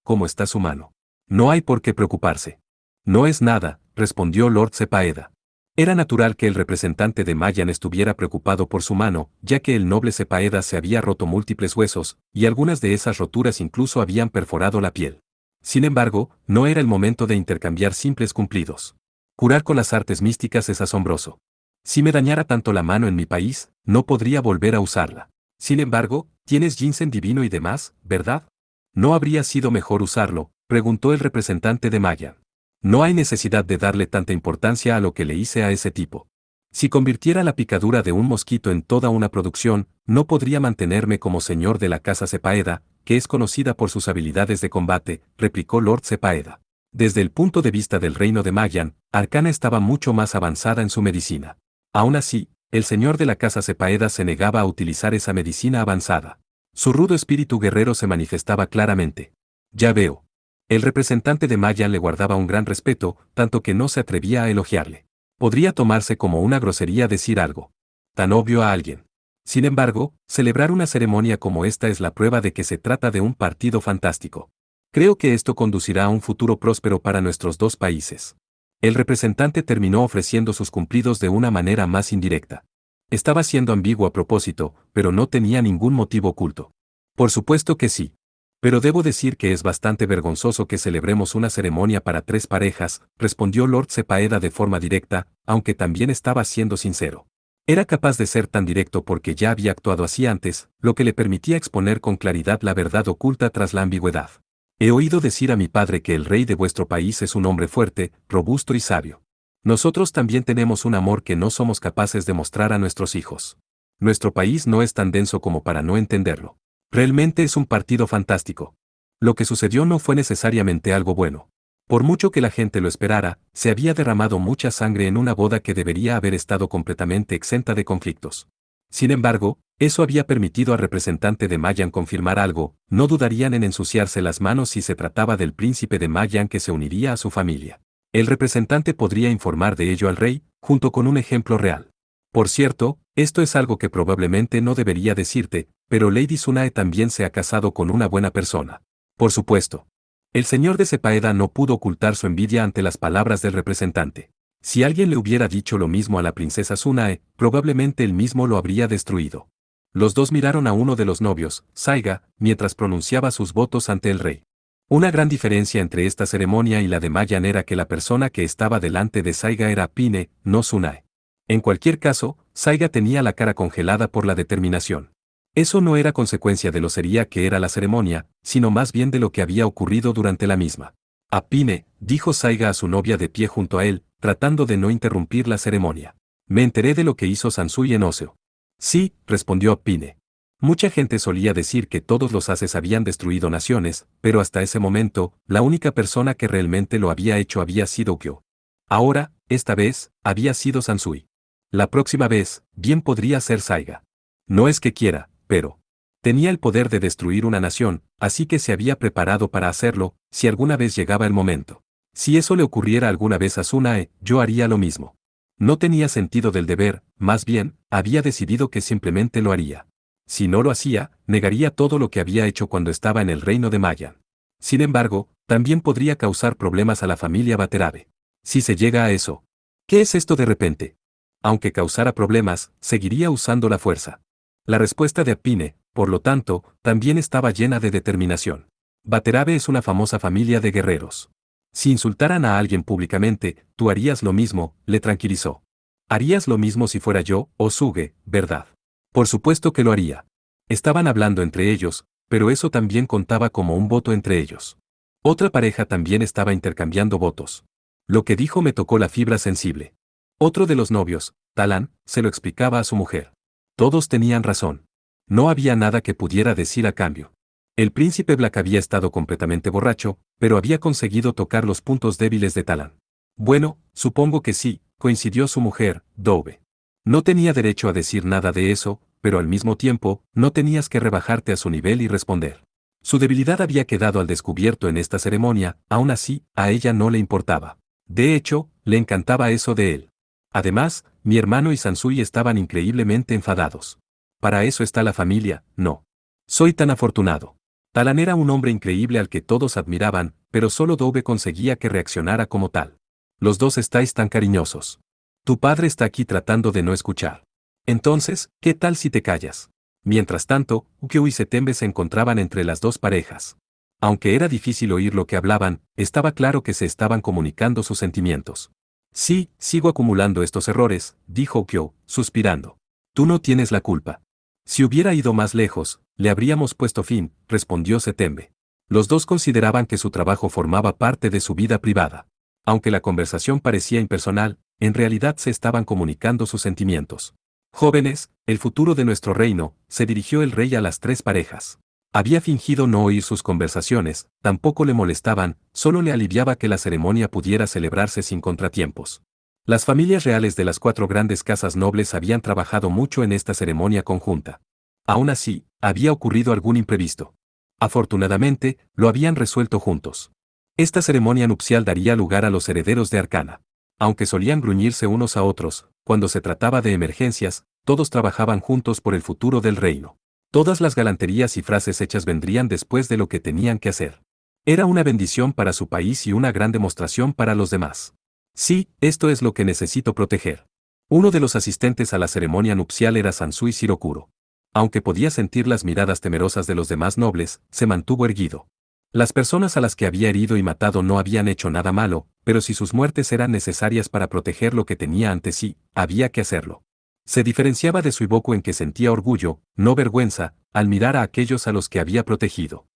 ¿cómo está su mano? No hay por qué preocuparse. No es nada, respondió Lord Sepaeda. Era natural que el representante de Magyan estuviera preocupado por su mano, ya que el noble Sepaeda se había roto múltiples huesos, y algunas de esas roturas incluso habían perforado la piel. Sin embargo, no era el momento de intercambiar simples cumplidos. Curar con las artes místicas es asombroso. Si me dañara tanto la mano en mi país, no podría volver a usarla. Sin embargo, tienes ginseng divino y demás, ¿verdad? ¿No habría sido mejor usarlo?, preguntó el representante de Magyan. No hay necesidad de darle tanta importancia a lo que le hice a ese tipo. Si convirtiera la picadura de un mosquito en toda una producción, no podría mantenerme como señor de la casa Sepaeda, que es conocida por sus habilidades de combate, replicó Lord Sepaeda. Desde el punto de vista del reino de Magyan, Arcana estaba mucho más avanzada en su medicina. Aún así, el señor de la casa Sepaeda se negaba a utilizar esa medicina avanzada. Su rudo espíritu guerrero se manifestaba claramente. Ya veo. El representante de Magyan le guardaba un gran respeto, tanto que no se atrevía a elogiarle. Podría tomarse como una grosería decir algo tan obvio a alguien. Sin embargo, celebrar una ceremonia como esta es la prueba de que se trata de un partido fantástico. Creo que esto conducirá a un futuro próspero para nuestros 2 países. El representante terminó ofreciendo sus cumplidos de una manera más indirecta. Estaba siendo ambiguo a propósito, pero no tenía ningún motivo oculto. Por supuesto que sí. Pero debo decir que es bastante vergonzoso que celebremos una ceremonia para 3 parejas, respondió Lord Sepaeda de forma directa, aunque también estaba siendo sincero. Era capaz de ser tan directo porque ya había actuado así antes, lo que le permitía exponer con claridad la verdad oculta tras la ambigüedad. He oído decir a mi padre que el rey de vuestro país es un hombre fuerte, robusto y sabio. Nosotros también tenemos un amor que no somos capaces de mostrar a nuestros hijos. Nuestro país no es tan denso como para no entenderlo. Realmente es un partido fantástico. Lo que sucedió no fue necesariamente algo bueno. Por mucho que la gente lo esperara, se había derramado mucha sangre en una boda que debería haber estado completamente exenta de conflictos. Sin embargo, eso había permitido al representante de Magyan confirmar algo, no dudarían en ensuciarse las manos si se trataba del príncipe de Magyan que se uniría a su familia. El representante podría informar de ello al rey, junto con un ejemplo real. Por cierto, esto es algo que probablemente no debería decirte, pero Lady Tsunae también se ha casado con una buena persona. Por supuesto. El señor de Sepaeda no pudo ocultar su envidia ante las palabras del representante. Si alguien le hubiera dicho lo mismo a la princesa Tsunae, probablemente él mismo lo habría destruido. Los 2 miraron a uno de los novios, Saiga, mientras pronunciaba sus votos ante el rey. Una gran diferencia entre esta ceremonia y la de Magyan era que la persona que estaba delante de Saiga era Pine, no Tsunae. En cualquier caso, Saiga tenía la cara congelada por la determinación. Eso no era consecuencia de lo seria que era la ceremonia, sino más bien de lo que había ocurrido durante la misma. Apine, dijo Saiga a su novia de pie junto a él, tratando de no interrumpir la ceremonia. Me enteré de lo que hizo Sansui en Oseo. Sí, respondió Apine. Mucha gente solía decir que todos los Ases habían destruido naciones, pero hasta ese momento, la única persona que realmente lo había hecho había sido Kyo. Ahora, esta vez, había sido Sansui. La próxima vez, bien podría ser Saiga. No es que quiera, pero tenía el poder de destruir una nación, así que se había preparado para hacerlo, si alguna vez llegaba el momento. Si eso le ocurriera alguna vez a Tsunae, yo haría lo mismo. No tenía sentido del deber, más bien, había decidido que simplemente lo haría. Si no lo hacía, negaría todo lo que había hecho cuando estaba en el reino de Mayan. Sin embargo, también podría causar problemas a la familia Watanabe. Si se llega a eso. ¿Qué es esto de repente? Aunque causara problemas, seguiría usando la fuerza. La respuesta de Apine, por lo tanto, también estaba llena de determinación. Watanabe es una famosa familia de guerreros. Si insultaran a alguien públicamente, tú harías lo mismo, le tranquilizó. Harías lo mismo si fuera yo, Osuge, ¿verdad? Por supuesto que lo haría. Estaban hablando entre ellos, pero eso también contaba como un voto entre ellos. Otra pareja también estaba intercambiando votos. Lo que dijo me tocó la fibra sensible. Otro de los novios, Talan, se lo explicaba a su mujer. Todos tenían razón. No había nada que pudiera decir a cambio. El príncipe Black había estado completamente borracho, pero había conseguido tocar los puntos débiles de Talan. Bueno, supongo que sí, coincidió su mujer, Dove. No tenía derecho a decir nada de eso, pero al mismo tiempo, no tenías que rebajarte a su nivel y responder. Su debilidad había quedado al descubierto en esta ceremonia, aún así, a ella no le importaba. De hecho, le encantaba eso de él. Además, mi hermano y Sansui estaban increíblemente enfadados. Para eso está la familia, no. Soy tan afortunado. Talan era un hombre increíble al que todos admiraban, pero solo Dove conseguía que reaccionara como tal. Los dos estáis tan cariñosos. Tu padre está aquí tratando de no escuchar. Entonces, ¿qué tal si te callas? Mientras tanto, Ukyo y Setembe se encontraban entre las dos parejas. Aunque era difícil oír lo que hablaban, estaba claro que se estaban comunicando sus sentimientos. Sí, sigo acumulando estos errores, dijo Ukyo, suspirando. Tú no tienes la culpa. Si hubiera ido más lejos, le habríamos puesto fin, respondió Setembe. Los dos consideraban que su trabajo formaba parte de su vida privada. Aunque la conversación parecía impersonal, en realidad se estaban comunicando sus sentimientos. Jóvenes, el futuro de nuestro reino, se dirigió el rey a las tres parejas. Había fingido no oír sus conversaciones, tampoco le molestaban, solo le aliviaba que la ceremonia pudiera celebrarse sin contratiempos. Las familias reales de las cuatro grandes casas nobles habían trabajado mucho en esta ceremonia conjunta. Aún así, había ocurrido algún imprevisto. Afortunadamente, lo habían resuelto juntos. Esta ceremonia nupcial daría lugar a los herederos de Arcana. Aunque solían gruñirse unos a otros, cuando se trataba de emergencias, todos trabajaban juntos por el futuro del reino. Todas las galanterías y frases hechas vendrían después de lo que tenían que hacer. Era una bendición para su país y una gran demostración para los demás. Sí, esto es lo que necesito proteger. Uno de los asistentes a la ceremonia nupcial era Sansui Shirokuro. Aunque podía sentir las miradas temerosas de los demás nobles, se mantuvo erguido. Las personas a las que había herido y matado no habían hecho nada malo, pero si sus muertes eran necesarias para proteger lo que tenía ante sí, había que hacerlo. Se diferenciaba de Suiboku en que sentía orgullo, no vergüenza, al mirar a aquellos a los que había protegido.